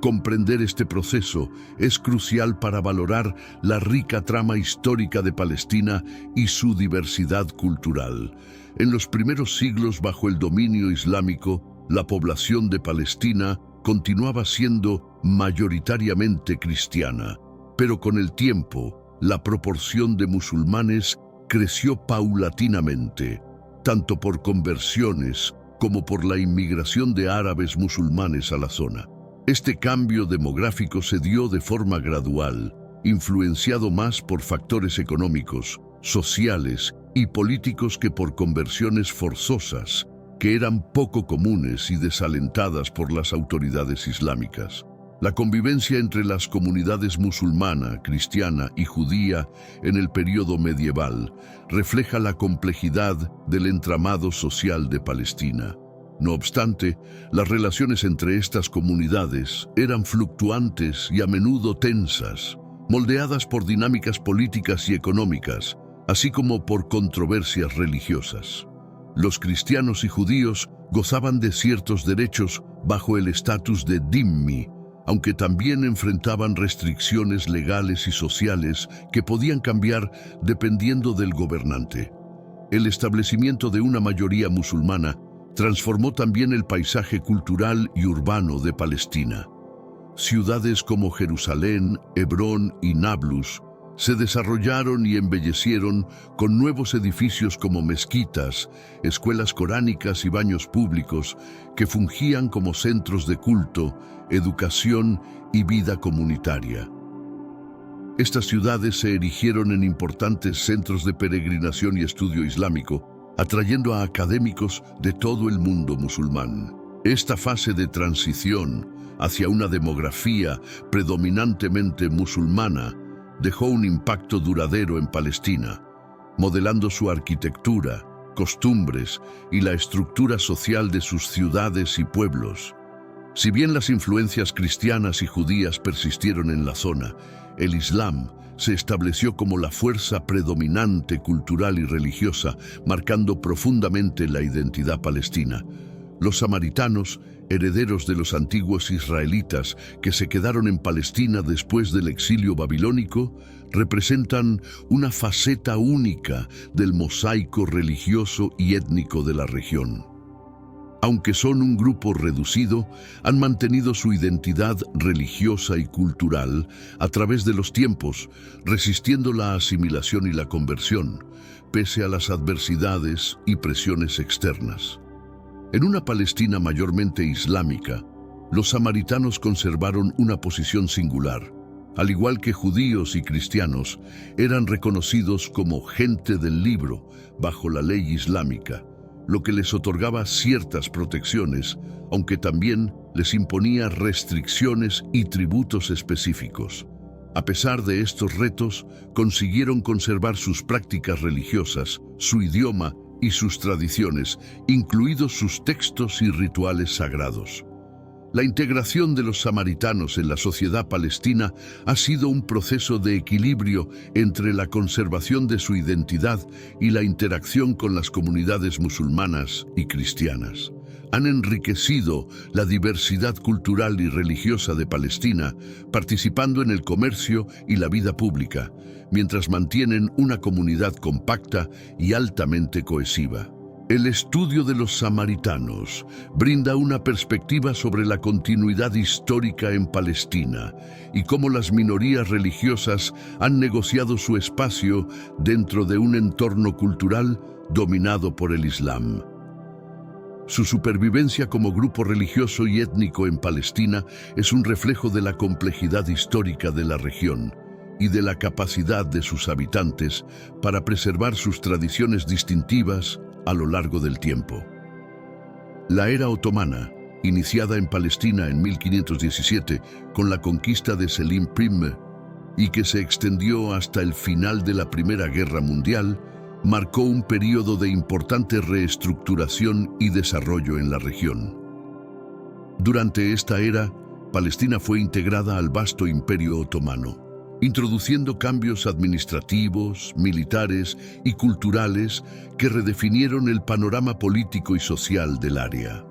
Comprender este proceso es crucial para valorar la rica trama histórica de Palestina y su diversidad cultural. En los primeros siglos bajo el dominio islámico, la población de Palestina continuaba siendo mayoritariamente cristiana, pero con el tiempo, la proporción de musulmanes creció paulatinamente, tanto por conversiones como por la inmigración de árabes musulmanes a la zona. Este cambio demográfico se dio de forma gradual, influenciado más por factores económicos, sociales y políticos que por conversiones forzosas, que eran poco comunes y desalentadas por las autoridades islámicas. La convivencia entre las comunidades musulmana, cristiana y judía en el período medieval refleja la complejidad del entramado social de Palestina. No obstante, las relaciones entre estas comunidades eran fluctuantes y a menudo tensas, moldeadas por dinámicas políticas y económicas, así como por controversias religiosas. Los cristianos y judíos gozaban de ciertos derechos bajo el estatus de dhimmi, aunque también enfrentaban restricciones legales y sociales que podían cambiar dependiendo del gobernante. El establecimiento de una mayoría musulmana transformó también el paisaje cultural y urbano de Palestina. Ciudades como Jerusalén, Hebrón y Nablus se desarrollaron y embellecieron con nuevos edificios como mezquitas, escuelas coránicas y baños públicos que fungían como centros de culto, educación y vida comunitaria. Estas ciudades se erigieron en importantes centros de peregrinación y estudio islámico, atrayendo a académicos de todo el mundo musulmán. Esta fase de transición hacia una demografía predominantemente musulmana dejó un impacto duradero en Palestina, modelando su arquitectura, costumbres y la estructura social de sus ciudades y pueblos. Si bien las influencias cristianas y judías persistieron en la zona, el Islam se estableció como la fuerza predominante cultural y religiosa, marcando profundamente la identidad palestina. Los samaritanos, herederos de los antiguos israelitas que se quedaron en Palestina después del exilio babilónico, representan una faceta única del mosaico religioso y étnico de la región. Aunque son un grupo reducido, han mantenido su identidad religiosa y cultural a través de los tiempos, resistiendo la asimilación y la conversión, pese a las adversidades y presiones externas. En una Palestina mayormente islámica, los samaritanos conservaron una posición singular. Al igual que judíos y cristianos, eran reconocidos como gente del libro bajo la ley islámica, lo que les otorgaba ciertas protecciones, aunque también les imponía restricciones y tributos específicos. A pesar de estos retos, consiguieron conservar sus prácticas religiosas, su idioma y sus tradiciones, incluidos sus textos y rituales sagrados. La integración de los samaritanos en la sociedad palestina ha sido un proceso de equilibrio entre la conservación de su identidad y la interacción con las comunidades musulmanas y cristianas. Han enriquecido la diversidad cultural y religiosa de Palestina, participando en el comercio y la vida pública, mientras mantienen una comunidad compacta y altamente cohesiva. El estudio de los samaritanos brinda una perspectiva sobre la continuidad histórica en Palestina y cómo las minorías religiosas han negociado su espacio dentro de un entorno cultural dominado por el Islam. Su supervivencia como grupo religioso y étnico en Palestina es un reflejo de la complejidad histórica de la región y de la capacidad de sus habitantes para preservar sus tradiciones distintivas a lo largo del tiempo. La era otomana, iniciada en Palestina en 1517 con la conquista de Selim I y que se extendió hasta el final de la Primera Guerra Mundial, marcó un período de importante reestructuración y desarrollo en la región. Durante esta era, Palestina fue integrada al vasto Imperio Otomano, introduciendo cambios administrativos, militares y culturales que redefinieron el panorama político y social del área.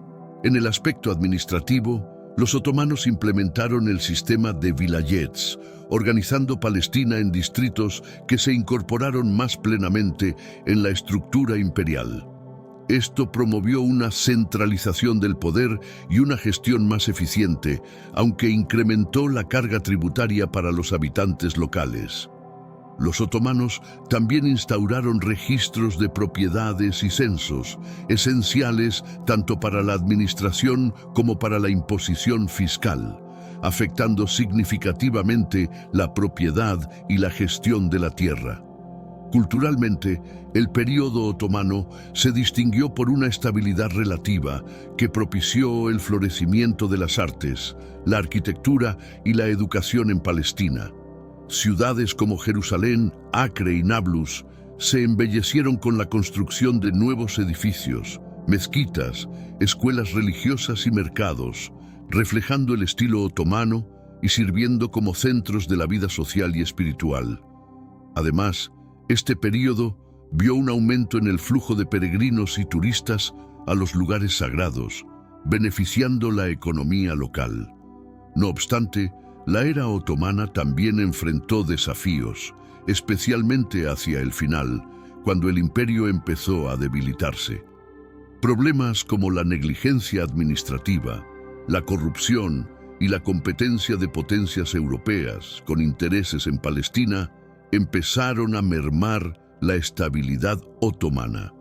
En el aspecto administrativo, Los otomanos implementaron el sistema de vilayets, organizando Palestina en distritos que se incorporaron más plenamente en la estructura imperial. Esto promovió una centralización del poder y una gestión más eficiente, aunque incrementó la carga tributaria para los habitantes locales. Los otomanos también instauraron registros de propiedades y censos, esenciales tanto para la administración como para la imposición fiscal, afectando significativamente la propiedad y la gestión de la tierra. Culturalmente, el período otomano se distinguió por una estabilidad relativa que propició el florecimiento de las artes, la arquitectura y la educación en Palestina. Ciudades como Jerusalén, Acre y Nablus se embellecieron con la construcción de nuevos edificios, mezquitas, escuelas religiosas y mercados, reflejando el estilo otomano y sirviendo como centros de la vida social y espiritual. Además, este período vio un aumento en el flujo de peregrinos y turistas a los lugares sagrados, beneficiando la economía local. No obstante, la era otomana también enfrentó desafíos, especialmente hacia el final, cuando el imperio empezó a debilitarse. Problemas como la negligencia administrativa, la corrupción y la competencia de potencias europeas con intereses en Palestina empezaron a mermar la estabilidad otomana.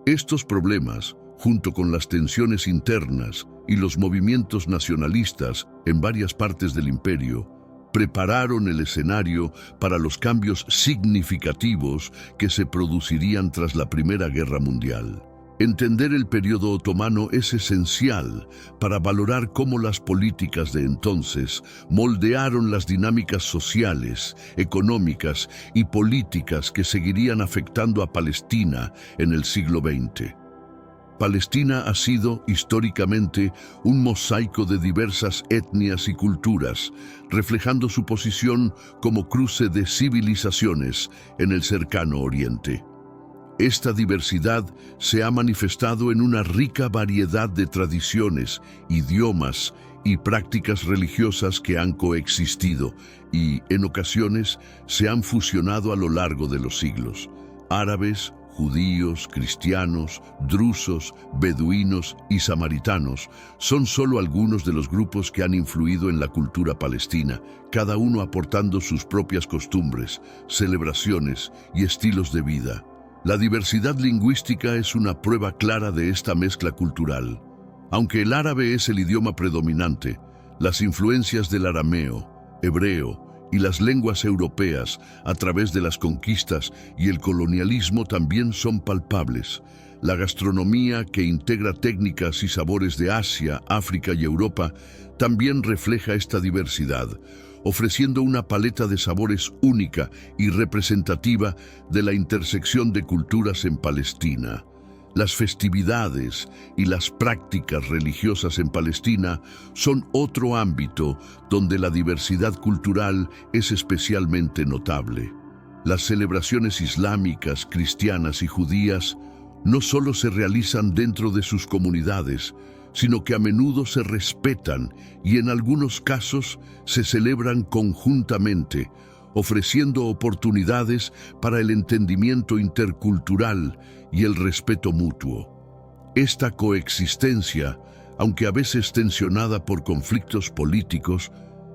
Estos problemas, junto con las tensiones internas y los movimientos nacionalistas en varias partes del imperio, prepararon el escenario para los cambios significativos que se producirían tras la Primera Guerra Mundial. Entender el periodo otomano es esencial para valorar cómo las políticas de entonces moldearon las dinámicas sociales, económicas y políticas que seguirían afectando a Palestina en el siglo XX. Palestina ha sido, históricamente, un mosaico de diversas etnias y culturas, reflejando su posición como cruce de civilizaciones en el cercano Oriente. Esta diversidad se ha manifestado en una rica variedad de tradiciones, idiomas y prácticas religiosas que han coexistido y, en ocasiones, se han fusionado a lo largo de los siglos. Árabes, judíos, cristianos, drusos, beduinos y samaritanos son solo algunos de los grupos que han influido en la cultura palestina, cada uno aportando sus propias costumbres, celebraciones y estilos de vida. La diversidad lingüística es una prueba clara de esta mezcla cultural. Aunque el árabe es el idioma predominante, las influencias del arameo, hebreo y las lenguas europeas a través de las conquistas y el colonialismo también son palpables. La gastronomía, que integra técnicas y sabores de Asia, África y Europa, también refleja esta diversidad, ofreciendo una paleta de sabores única y representativa de la intersección de culturas en Palestina. Las festividades y las prácticas religiosas en Palestina son otro ámbito donde la diversidad cultural es especialmente notable. Las celebraciones islámicas, cristianas y judías no solo se realizan dentro de sus comunidades, sino que a menudo se respetan y en algunos casos se celebran conjuntamente, ofreciendo oportunidades para el entendimiento intercultural y el respeto mutuo. Esta coexistencia, aunque a veces tensionada por conflictos políticos,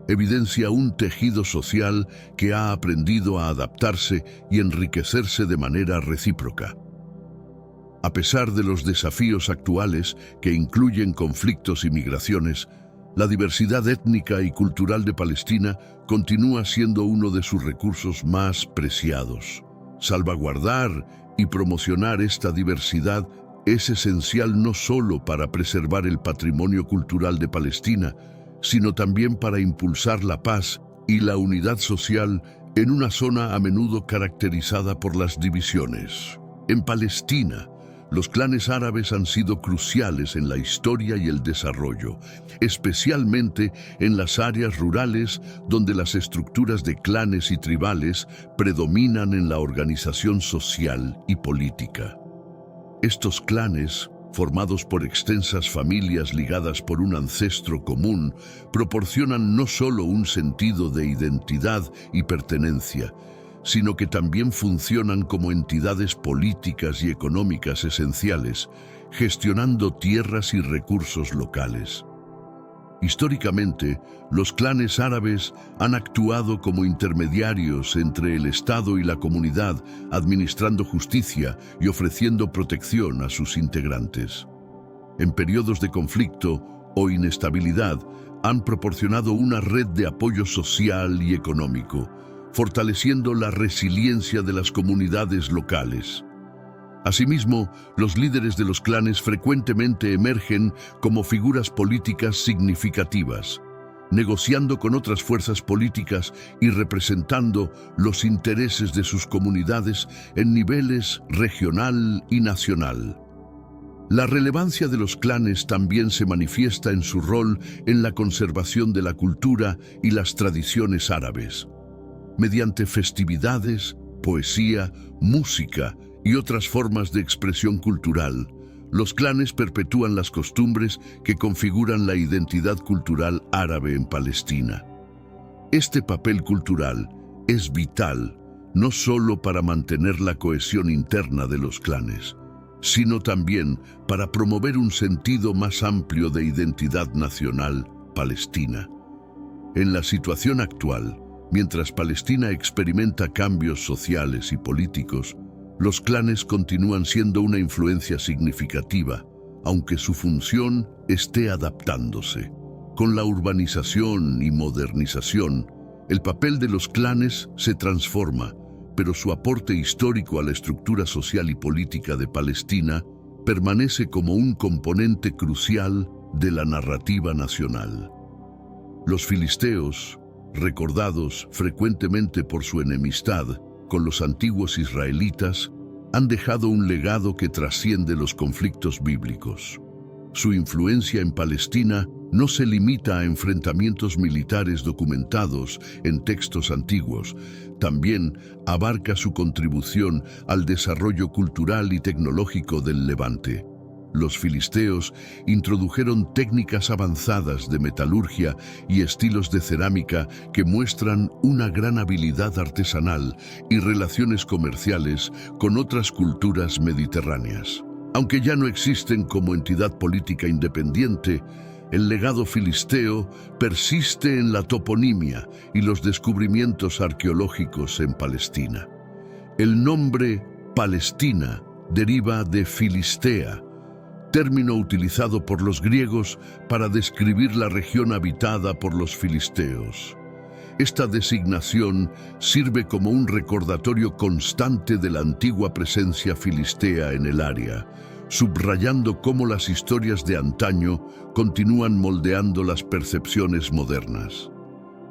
evidencia un tejido social que ha aprendido a adaptarse y enriquecerse de manera recíproca. A pesar de los desafíos actuales que incluyen conflictos y migraciones, la diversidad étnica y cultural de Palestina continúa siendo uno de sus recursos más preciados. Salvaguardar y promocionar esta diversidad es esencial no solo para preservar el patrimonio cultural de Palestina, sino también para impulsar la paz y la unidad social en una zona a menudo caracterizada por las divisiones. En Palestina, los clanes árabes han sido cruciales en la historia y el desarrollo, especialmente en las áreas rurales donde las estructuras de clanes y tribales predominan en la organización social y política. Estos clanes, formados por extensas familias ligadas por un ancestro común, proporcionan no solo un sentido de identidad y pertenencia, sino que también funcionan como entidades políticas y económicas esenciales, gestionando tierras y recursos locales. Históricamente, los clanes árabes han actuado como intermediarios entre el Estado y la comunidad, administrando justicia y ofreciendo protección a sus integrantes. En periodos de conflicto o inestabilidad, han proporcionado una red de apoyo social y económico, fortaleciendo la resiliencia de las comunidades locales. Asimismo, los líderes de los clanes frecuentemente emergen como figuras políticas significativas, negociando con otras fuerzas políticas y representando los intereses de sus comunidades en niveles regional y nacional. La relevancia de los clanes también se manifiesta en su rol en la conservación de la cultura y las tradiciones árabes. Mediante festividades, poesía, música y otras formas de expresión cultural, los clanes perpetúan las costumbres que configuran la identidad cultural árabe en Palestina. Este papel cultural es vital no solo para mantener la cohesión interna de los clanes, sino también para promover un sentido más amplio de identidad nacional palestina. En la situación actual, mientras Palestina experimenta cambios sociales y políticos, los clanes continúan siendo una influencia significativa, aunque su función esté adaptándose. Con la urbanización y modernización, el papel de los clanes se transforma, pero su aporte histórico a la estructura social y política de Palestina permanece como un componente crucial de la narrativa nacional. Los filisteos, recordados frecuentemente por su enemistad con los antiguos israelitas, han dejado un legado que trasciende los conflictos bíblicos. Su influencia en Palestina no se limita a enfrentamientos militares documentados en textos antiguos, también abarca su contribución al desarrollo cultural y tecnológico del Levante. Los filisteos introdujeron técnicas avanzadas de metalurgia y estilos de cerámica que muestran una gran habilidad artesanal y relaciones comerciales con otras culturas mediterráneas. Aunque ya no existen como entidad política independiente, el legado filisteo persiste en la toponimia y los descubrimientos arqueológicos en Palestina. El nombre Palestina deriva de Filistea, término utilizado por los griegos para describir la región habitada por los filisteos. Esta designación sirve como un recordatorio constante de la antigua presencia filistea en el área, subrayando cómo las historias de antaño continúan moldeando las percepciones modernas.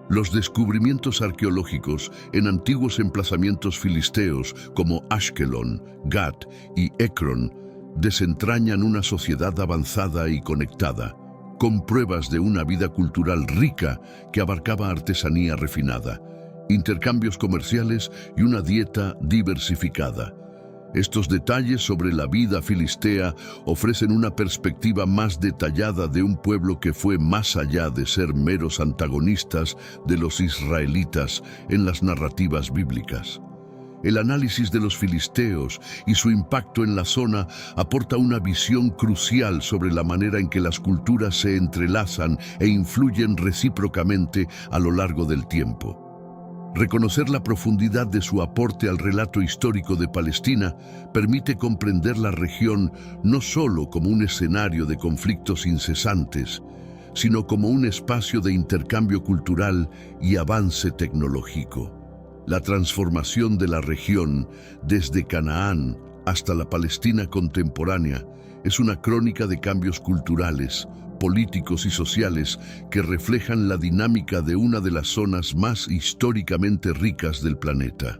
Los descubrimientos arqueológicos en antiguos emplazamientos filisteos como Ashkelon, Gat y Ekron desentrañan una sociedad avanzada y conectada, con pruebas de una vida cultural rica que abarcaba artesanía refinada, intercambios comerciales y una dieta diversificada. Estos detalles sobre la vida filistea ofrecen una perspectiva más detallada de un pueblo que fue más allá de ser meros antagonistas de los israelitas en las narrativas bíblicas. El análisis de los filisteos y su impacto en la zona aporta una visión crucial sobre la manera en que las culturas se entrelazan e influyen recíprocamente a lo largo del tiempo. Reconocer la profundidad de su aporte al relato histórico de Palestina permite comprender la región no solo como un escenario de conflictos incesantes, sino como un espacio de intercambio cultural y avance tecnológico. La transformación de la región, desde Canaán hasta la Palestina contemporánea, es una crónica de cambios culturales, políticos y sociales que reflejan la dinámica de una de las zonas más históricamente ricas del planeta.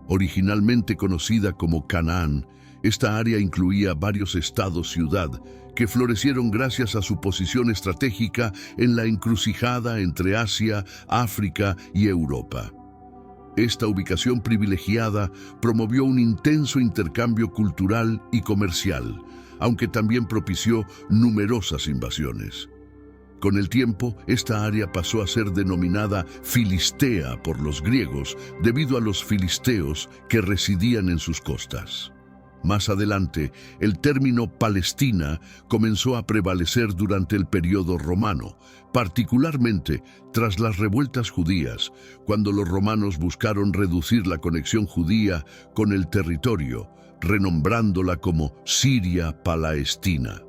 Originalmente conocida como Canaán, esta área incluía varios estados-ciudad que florecieron gracias a su posición estratégica en la encrucijada entre Asia, África y Europa. Esta ubicación privilegiada promovió un intenso intercambio cultural y comercial, aunque también propició numerosas invasiones. Con el tiempo, esta área pasó a ser denominada Filistea por los griegos debido a los filisteos que residían en sus costas. Más adelante, el término Palestina comenzó a prevalecer durante el periodo romano, particularmente tras las revueltas judías, cuando los romanos buscaron reducir la conexión judía con el territorio, renombrándola como Siria Palestina.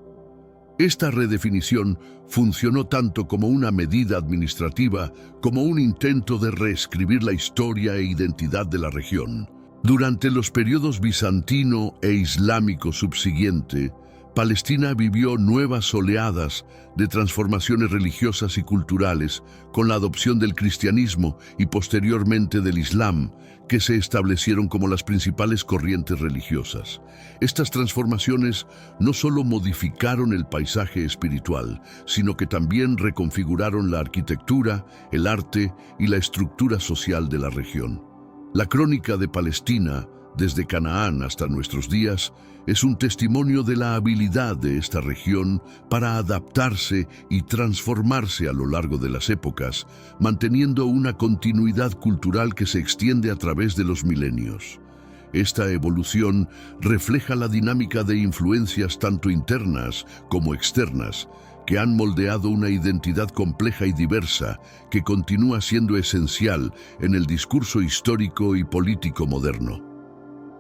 Esta redefinición funcionó tanto como una medida administrativa como un intento de reescribir la historia e identidad de la región. Durante los periodos bizantino e islámico subsiguiente, Palestina vivió nuevas oleadas de transformaciones religiosas y culturales con la adopción del cristianismo y posteriormente del islam, que se establecieron como las principales corrientes religiosas. Estas transformaciones no solo modificaron el paisaje espiritual, sino que también reconfiguraron la arquitectura, el arte y la estructura social de la región. La crónica de Palestina, desde Canaán hasta nuestros días, es un testimonio de la habilidad de esta región para adaptarse y transformarse a lo largo de las épocas, manteniendo una continuidad cultural que se extiende a través de los milenios. Esta evolución refleja la dinámica de influencias tanto internas como externas, que han moldeado una identidad compleja y diversa que continúa siendo esencial en el discurso histórico y político moderno.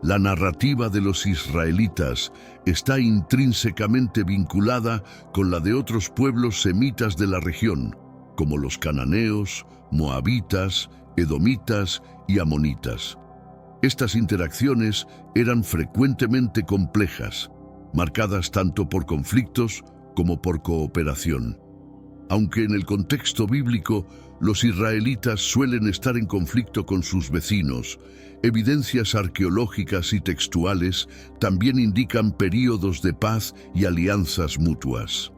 La narrativa de los israelitas está intrínsecamente vinculada con la de otros pueblos semitas de la región, como los cananeos, moabitas, edomitas y amonitas. Estas interacciones eran frecuentemente complejas, marcadas tanto por conflictos como por cooperación. Aunque en el contexto bíblico los israelitas suelen estar en conflicto con sus vecinos, evidencias arqueológicas y textuales también indican períodos de paz y alianzas mutuas.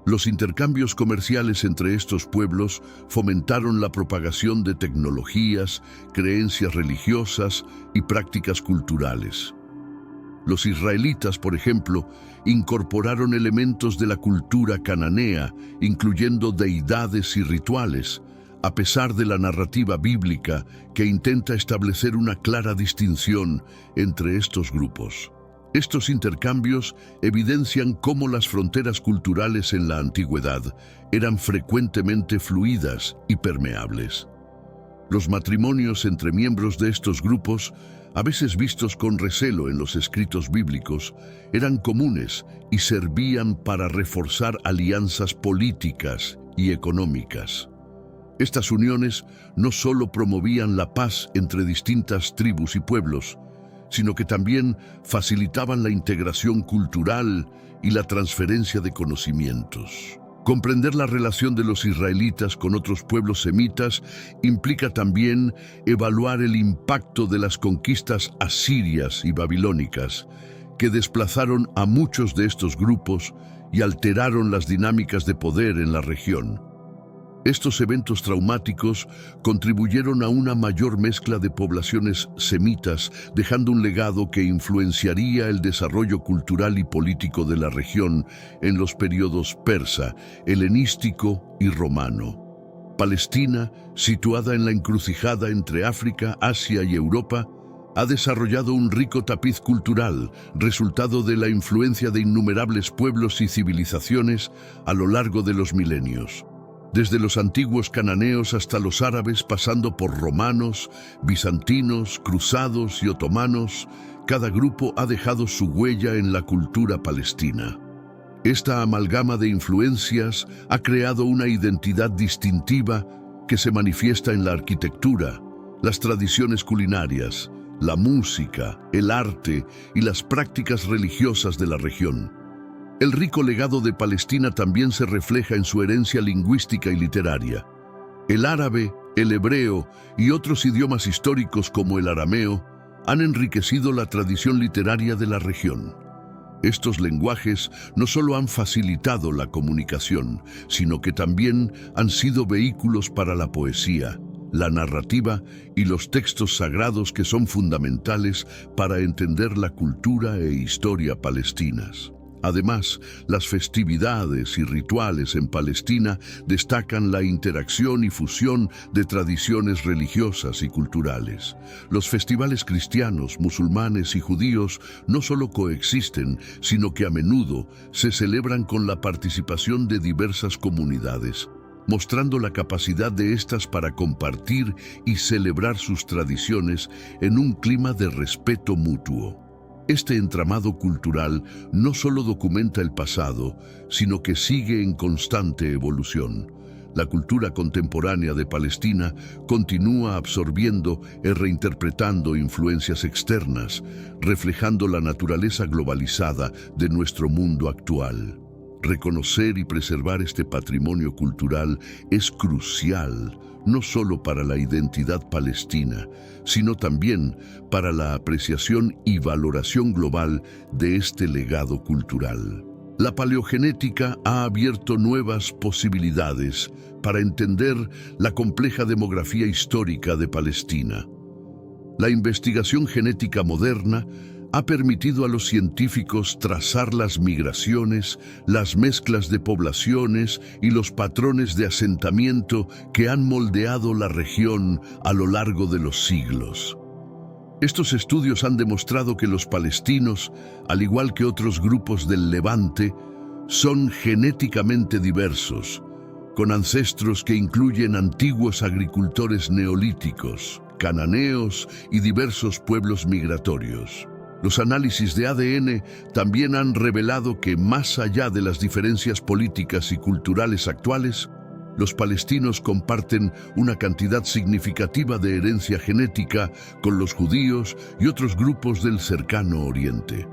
Los intercambios comerciales entre estos pueblos fomentaron la propagación de tecnologías, creencias religiosas y prácticas culturales. Los israelitas, por ejemplo, incorporaron elementos de la cultura cananea, incluyendo deidades y rituales, a pesar de la narrativa bíblica que intenta establecer una clara distinción entre estos grupos. Estos intercambios evidencian cómo las fronteras culturales en la antigüedad eran frecuentemente fluidas y permeables. Los matrimonios entre miembros de estos grupos, a veces vistos con recelo en los escritos bíblicos, eran comunes y servían para reforzar alianzas políticas y económicas. Estas uniones no solo promovían la paz entre distintas tribus y pueblos, sino que también facilitaban la integración cultural y la transferencia de conocimientos. Comprender la relación de los israelitas con otros pueblos semitas implica también evaluar el impacto de las conquistas asirias y babilónicas, que desplazaron a muchos de estos grupos y alteraron las dinámicas de poder en la región. Estos eventos traumáticos contribuyeron a una mayor mezcla de poblaciones semitas, dejando un legado que influenciaría el desarrollo cultural y político de la región en los periodos persa, helenístico y romano. Palestina, situada en la encrucijada entre África, Asia y Europa, ha desarrollado un rico tapiz cultural, resultado de la influencia de innumerables pueblos y civilizaciones a lo largo de los milenios. Desde los antiguos cananeos hasta los árabes, pasando por romanos, bizantinos, cruzados y otomanos, cada grupo ha dejado su huella en la cultura palestina. Esta amalgama de influencias ha creado una identidad distintiva que se manifiesta en la arquitectura, las tradiciones culinarias, la música, el arte y las prácticas religiosas de la región. El rico legado de Palestina también se refleja en su herencia lingüística y literaria. El árabe, el hebreo y otros idiomas históricos como el arameo han enriquecido la tradición literaria de la región. Estos lenguajes no solo han facilitado la comunicación, sino que también han sido vehículos para la poesía, la narrativa y los textos sagrados que son fundamentales para entender la cultura e historia palestinas. Además, las festividades y rituales en Palestina destacan la interacción y fusión de tradiciones religiosas y culturales. Los festivales cristianos, musulmanes y judíos no solo coexisten, sino que a menudo se celebran con la participación de diversas comunidades, mostrando la capacidad de estas para compartir y celebrar sus tradiciones en un clima de respeto mutuo. Este entramado cultural no solo documenta el pasado, sino que sigue en constante evolución. La cultura contemporánea de Palestina continúa absorbiendo y reinterpretando influencias externas, reflejando la naturaleza globalizada de nuestro mundo actual. Reconocer y preservar este patrimonio cultural es crucial, no solo para la identidad palestina, sino también para la apreciación y valoración global de este legado cultural. La paleogenética ha abierto nuevas posibilidades para entender la compleja demografía histórica de Palestina. La investigación genética moderna ha permitido a los científicos trazar las migraciones, las mezclas de poblaciones y los patrones de asentamiento que han moldeado la región a lo largo de los siglos. Estos estudios han demostrado que los palestinos, al igual que otros grupos del Levante, son genéticamente diversos, con ancestros que incluyen antiguos agricultores neolíticos, cananeos y diversos pueblos migratorios. Los análisis de ADN también han revelado que, más allá de las diferencias políticas y culturales actuales, los palestinos comparten una cantidad significativa de herencia genética con los judíos y otros grupos del cercano Oriente.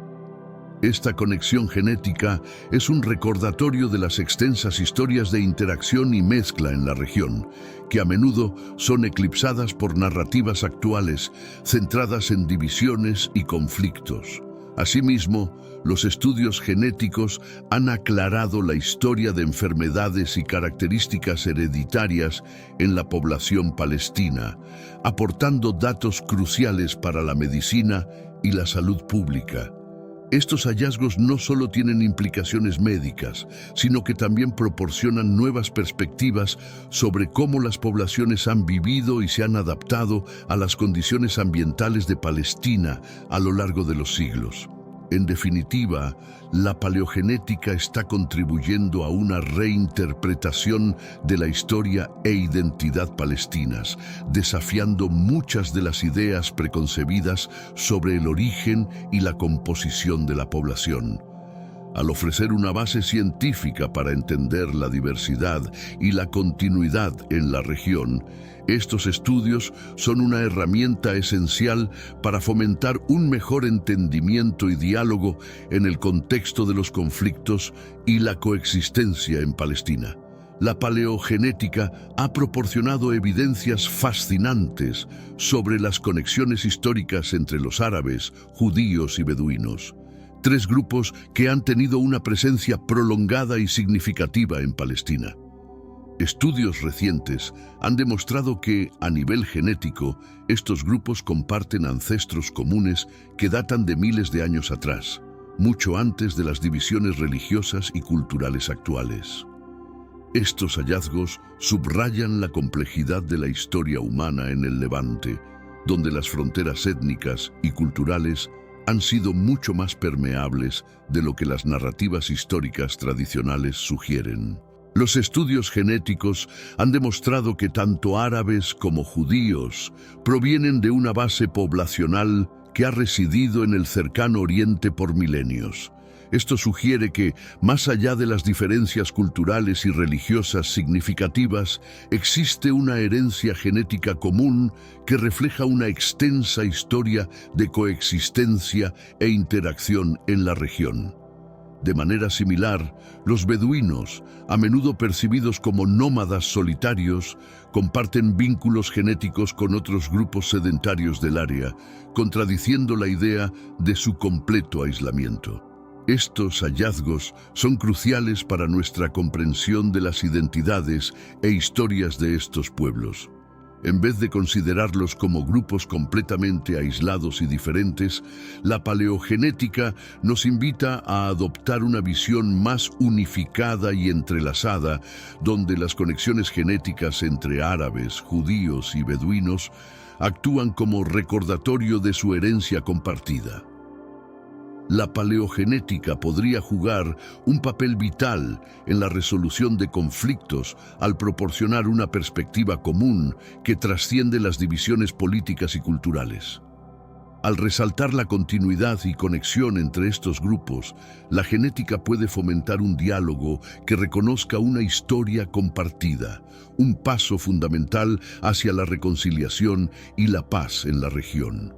Esta conexión genética es un recordatorio de las extensas historias de interacción y mezcla en la región, que a menudo son eclipsadas por narrativas actuales centradas en divisiones y conflictos. Asimismo, los estudios genéticos han aclarado la historia de enfermedades y características hereditarias en la población palestina, aportando datos cruciales para la medicina y la salud pública. Estos hallazgos no solo tienen implicaciones médicas, sino que también proporcionan nuevas perspectivas sobre cómo las poblaciones han vivido y se han adaptado a las condiciones ambientales de Palestina a lo largo de los siglos. En definitiva, la paleogenética está contribuyendo a una reinterpretación de la historia e identidad palestinas, desafiando muchas de las ideas preconcebidas sobre el origen y la composición de la población. Al ofrecer una base científica para entender la diversidad y la continuidad en la región, estos estudios son una herramienta esencial para fomentar un mejor entendimiento y diálogo en el contexto de los conflictos y la coexistencia en Palestina. La paleogenética ha proporcionado evidencias fascinantes sobre las conexiones históricas entre los árabes, judíos y beduinos. Tres grupos que han tenido una presencia prolongada y significativa en Palestina. Estudios recientes han demostrado que, a nivel genético, estos grupos comparten ancestros comunes que datan de miles de años atrás, mucho antes de las divisiones religiosas y culturales actuales. Estos hallazgos subrayan la complejidad de la historia humana en el Levante, donde las fronteras étnicas y culturales han sido mucho más permeables de lo que las narrativas históricas tradicionales sugieren. Los estudios genéticos han demostrado que tanto árabes como judíos provienen de una base poblacional que ha residido en el cercano Oriente por milenios. Esto sugiere que, más allá de las diferencias culturales y religiosas significativas, existe una herencia genética común que refleja una extensa historia de coexistencia e interacción en la región. De manera similar, los beduinos, a menudo percibidos como nómadas solitarios, comparten vínculos genéticos con otros grupos sedentarios del área, contradiciendo la idea de su completo aislamiento. Estos hallazgos son cruciales para nuestra comprensión de las identidades e historias de estos pueblos. En vez de considerarlos como grupos completamente aislados y diferentes, la paleogenética nos invita a adoptar una visión más unificada y entrelazada, donde las conexiones genéticas entre árabes, judíos y beduinos actúan como recordatorio de su herencia compartida. La paleogenética podría jugar un papel vital en la resolución de conflictos al proporcionar una perspectiva común que trasciende las divisiones políticas y culturales. Al resaltar la continuidad y conexión entre estos grupos, la genética puede fomentar un diálogo que reconozca una historia compartida, un paso fundamental hacia la reconciliación y la paz en la región.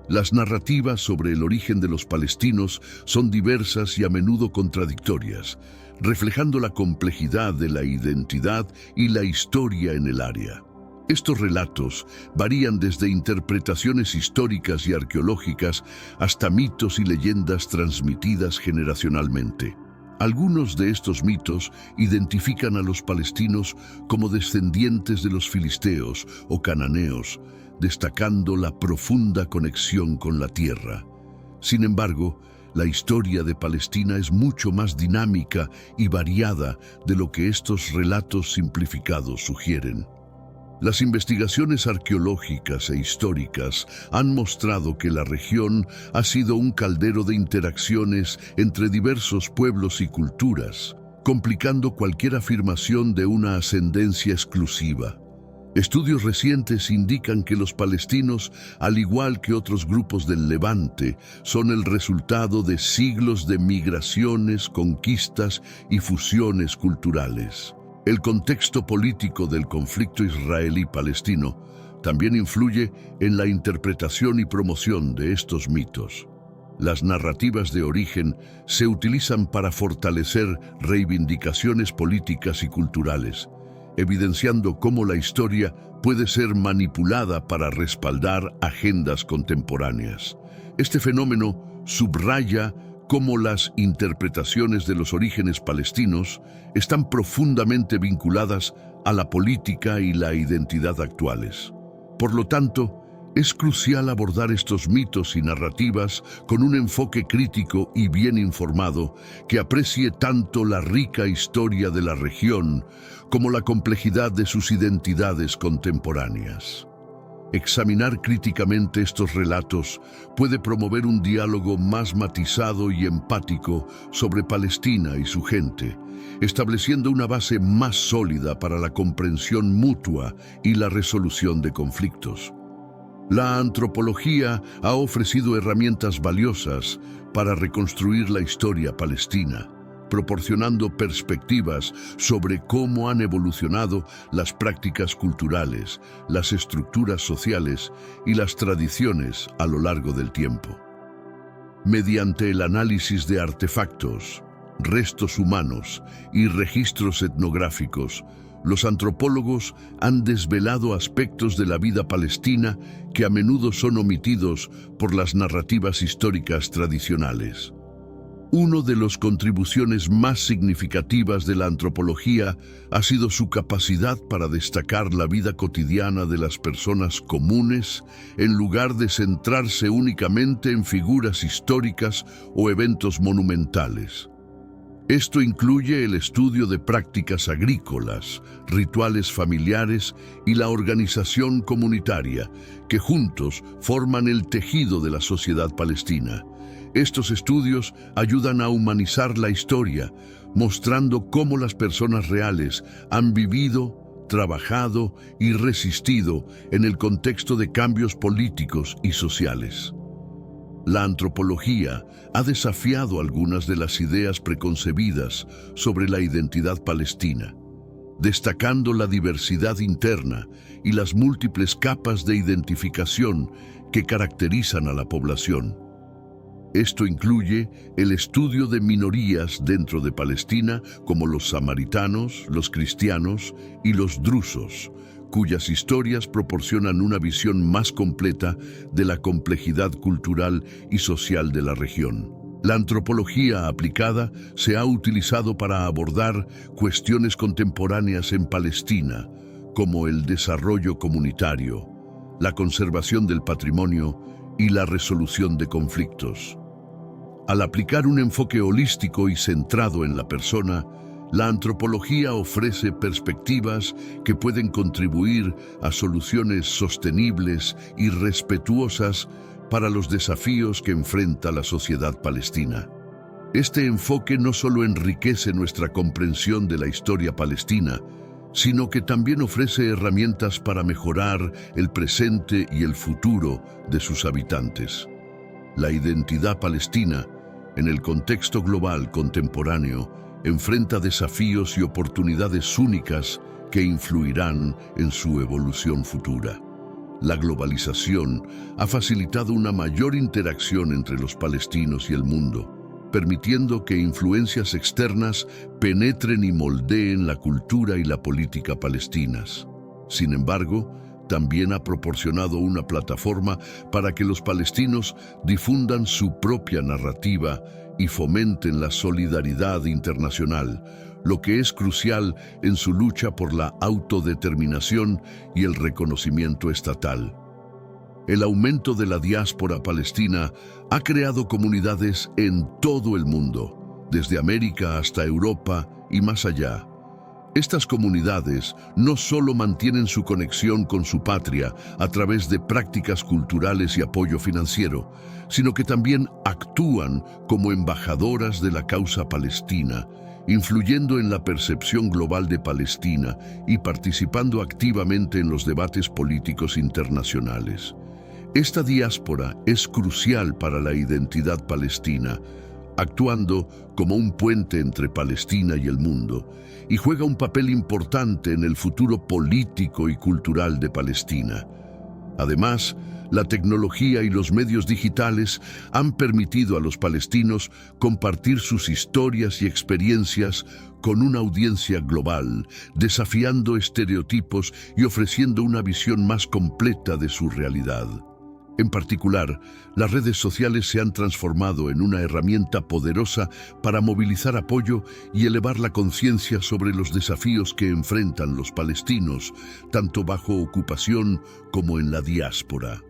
Las narrativas sobre el origen de los palestinos son diversas y a menudo contradictorias, reflejando la complejidad de la identidad y la historia en el área. Estos relatos varían desde interpretaciones históricas y arqueológicas hasta mitos y leyendas transmitidas generacionalmente. Algunos de estos mitos identifican a los palestinos como descendientes de los filisteos o cananeos, destacando la profunda conexión con la tierra. Sin embargo, la historia de Palestina es mucho más dinámica y variada de lo que estos relatos simplificados sugieren. Las investigaciones arqueológicas e históricas han mostrado que la región ha sido un caldero de interacciones entre diversos pueblos y culturas, complicando cualquier afirmación de una ascendencia exclusiva. Estudios recientes indican que los palestinos, al igual que otros grupos del Levante, son el resultado de siglos de migraciones, conquistas y fusiones culturales. El contexto político del conflicto israelí-palestino también influye en la interpretación y promoción de estos mitos. Las narrativas de origen se utilizan para fortalecer reivindicaciones políticas y culturales, evidenciando cómo la historia puede ser manipulada para respaldar agendas contemporáneas. Este fenómeno subraya cómo las interpretaciones de los orígenes palestinos están profundamente vinculadas a la política y la identidad actuales. Por lo tanto, es crucial abordar estos mitos y narrativas con un enfoque crítico y bien informado que aprecie tanto la rica historia de la región como la complejidad de sus identidades contemporáneas. Examinar críticamente estos relatos puede promover un diálogo más matizado y empático sobre Palestina y su gente, estableciendo una base más sólida para la comprensión mutua y la resolución de conflictos. La antropología ha ofrecido herramientas valiosas para reconstruir la historia palestina, proporcionando perspectivas sobre cómo han evolucionado las prácticas culturales, las estructuras sociales y las tradiciones a lo largo del tiempo. Mediante el análisis de artefactos, restos humanos y registros etnográficos, los antropólogos han desvelado aspectos de la vida palestina que a menudo son omitidos por las narrativas históricas tradicionales. Una de las contribuciones más significativas de la antropología ha sido su capacidad para destacar la vida cotidiana de las personas comunes en lugar de centrarse únicamente en figuras históricas o eventos monumentales. Esto incluye el estudio de prácticas agrícolas, rituales familiares y la organización comunitaria, que juntos forman el tejido de la sociedad palestina. Estos estudios ayudan a humanizar la historia, mostrando cómo las personas reales han vivido, trabajado y resistido en el contexto de cambios políticos y sociales. La antropología ha desafiado algunas de las ideas preconcebidas sobre la identidad palestina, destacando la diversidad interna y las múltiples capas de identificación que caracterizan a la población. Esto incluye el estudio de minorías dentro de Palestina, como los samaritanos, los cristianos y los drusos, cuyas historias proporcionan una visión más completa de la complejidad cultural y social de la región. La antropología aplicada se ha utilizado para abordar cuestiones contemporáneas en Palestina, como el desarrollo comunitario, la conservación del patrimonio y la resolución de conflictos. Al aplicar un enfoque holístico y centrado en la persona, la antropología ofrece perspectivas que pueden contribuir a soluciones sostenibles y respetuosas para los desafíos que enfrenta la sociedad palestina. Este enfoque no solo enriquece nuestra comprensión de la historia palestina, sino que también ofrece herramientas para mejorar el presente y el futuro de sus habitantes. La identidad palestina, en el contexto global contemporáneo, enfrenta desafíos y oportunidades únicas que influirán en su evolución futura. La globalización ha facilitado una mayor interacción entre los palestinos y el mundo, permitiendo que influencias externas penetren y moldeen la cultura y la política palestinas. Sin embargo, también ha proporcionado una plataforma para que los palestinos difundan su propia narrativa y fomenten la solidaridad internacional, lo que es crucial en su lucha por la autodeterminación y el reconocimiento estatal. El aumento de la diáspora palestina ha creado comunidades en todo el mundo, desde América hasta Europa y más allá. Estas comunidades no solo mantienen su conexión con su patria a través de prácticas culturales y apoyo financiero, sino que también actúan como embajadoras de la causa palestina, influyendo en la percepción global de Palestina y participando activamente en los debates políticos internacionales. Esta diáspora es crucial para la identidad palestina, actuando como un puente entre Palestina y el mundo, y juega un papel importante en el futuro político y cultural de Palestina. Además, la tecnología y los medios digitales han permitido a los palestinos compartir sus historias y experiencias con una audiencia global, desafiando estereotipos y ofreciendo una visión más completa de su realidad. En particular, las redes sociales se han transformado en una herramienta poderosa para movilizar apoyo y elevar la conciencia sobre los desafíos que enfrentan los palestinos, tanto bajo ocupación como en la diáspora.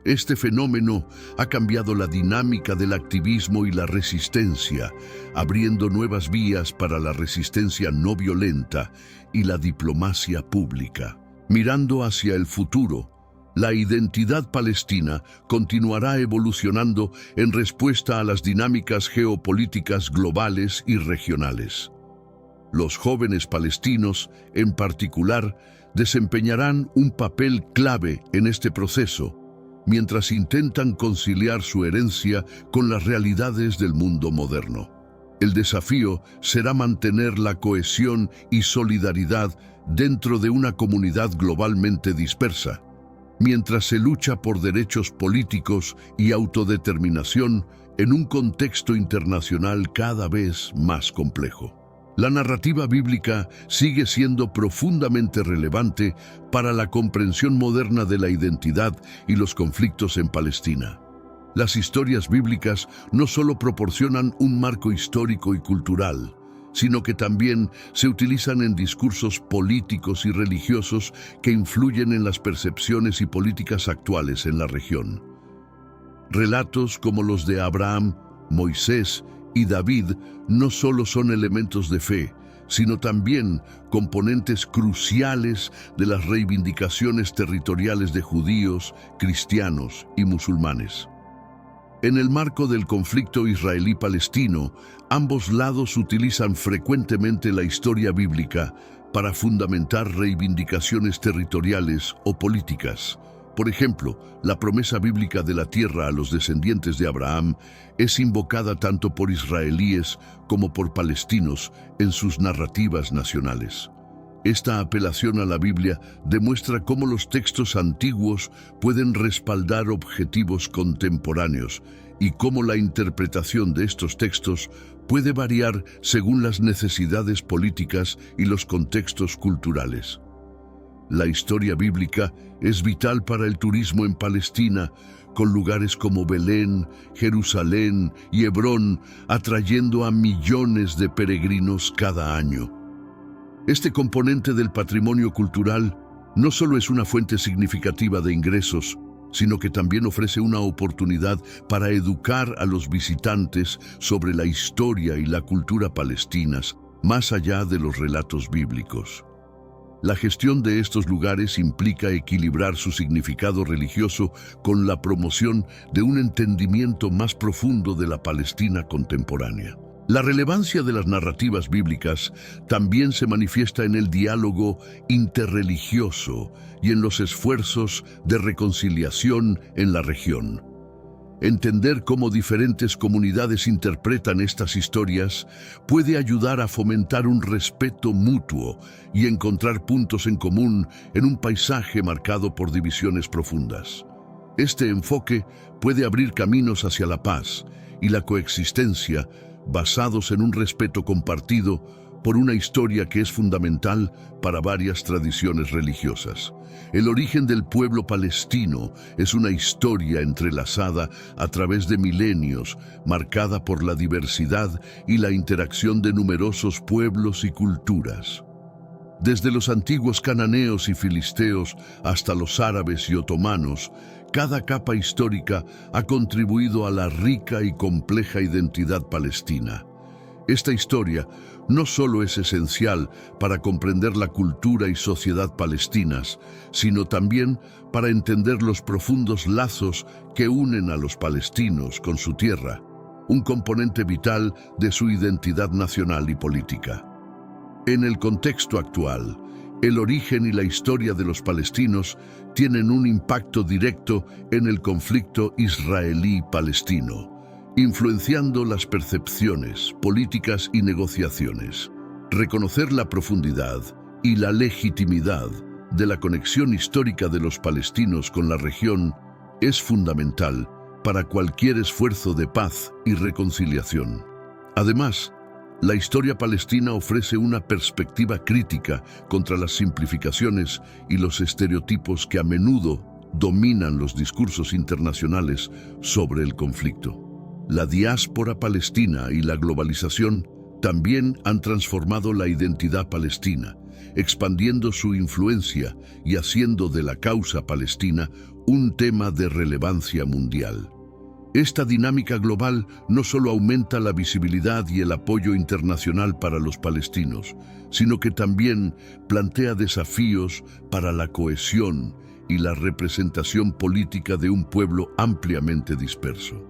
Este fenómeno ha cambiado la dinámica del activismo y la resistencia, abriendo nuevas vías para la resistencia no violenta y la diplomacia pública. Mirando hacia el futuro, la identidad palestina continuará evolucionando en respuesta a las dinámicas geopolíticas globales y regionales. Los jóvenes palestinos, en particular, desempeñarán un papel clave en este proceso, mientras intentan conciliar su herencia con las realidades del mundo moderno. El desafío será mantener la cohesión y solidaridad dentro de una comunidad globalmente dispersa, mientras se lucha por derechos políticos y autodeterminación en un contexto internacional cada vez más complejo. La narrativa bíblica sigue siendo profundamente relevante para la comprensión moderna de la identidad y los conflictos en Palestina. Las historias bíblicas no solo proporcionan un marco histórico y cultural, sino que también se utilizan en discursos políticos y religiosos que influyen en las percepciones y políticas actuales en la región. Relatos como los de Abraham, Moisés y David no solo son elementos de fe, sino también componentes cruciales de las reivindicaciones territoriales de judíos, cristianos y musulmanes. En el marco del conflicto israelí-palestino, ambos lados utilizan frecuentemente la historia bíblica para fundamentar reivindicaciones territoriales o políticas. Por ejemplo, la promesa bíblica de la tierra a los descendientes de Abraham es invocada tanto por israelíes como por palestinos en sus narrativas nacionales. Esta apelación a la Biblia demuestra cómo los textos antiguos pueden respaldar objetivos contemporáneos y cómo la interpretación de estos textos puede variar según las necesidades políticas y los contextos culturales. La historia bíblica es vital para el turismo en Palestina, con lugares como Belén, Jerusalén y Hebrón atrayendo a millones de peregrinos cada año. Este componente del patrimonio cultural No solo es una fuente significativa de ingresos, sino que también ofrece una oportunidad para educar a los visitantes sobre la historia y la cultura palestinas, más allá de los relatos bíblicos. La gestión de estos lugares implica equilibrar su significado religioso con la promoción de un entendimiento más profundo de la Palestina contemporánea. La relevancia de las narrativas bíblicas también se manifiesta en el diálogo interreligioso y en los esfuerzos de reconciliación en la región. Entender cómo diferentes comunidades interpretan estas historias puede ayudar a fomentar un respeto mutuo y encontrar puntos en común en un paisaje marcado por divisiones profundas. Este enfoque puede abrir caminos hacia la paz y la coexistencia basados en un respeto compartido por una historia que es fundamental para varias tradiciones religiosas. El origen del pueblo palestino es una historia entrelazada a través de milenios, marcada por la diversidad y la interacción de numerosos pueblos y culturas. Desde los antiguos cananeos y filisteos hasta los árabes y otomanos, cada capa histórica ha contribuido a la rica y compleja identidad palestina. Esta historia no solo es esencial para comprender la cultura y sociedad palestinas, sino también para entender los profundos lazos que unen a los palestinos con su tierra, un componente vital de su identidad nacional y política. En el contexto actual, el origen y la historia de los palestinos tienen un impacto directo en el conflicto israelí-palestino, influenciando las percepciones, políticas y negociaciones. Reconocer la profundidad y la legitimidad de la conexión histórica de los palestinos con la región es fundamental para cualquier esfuerzo de paz y reconciliación. Además, la historia palestina ofrece una perspectiva crítica contra las simplificaciones y los estereotipos que a menudo dominan los discursos internacionales sobre el conflicto. La diáspora palestina y la globalización también han transformado la identidad palestina, expandiendo su influencia y haciendo de la causa palestina un tema de relevancia mundial. Esta dinámica global no solo aumenta la visibilidad y el apoyo internacional para los palestinos, sino que también plantea desafíos para la cohesión y la representación política de un pueblo ampliamente disperso.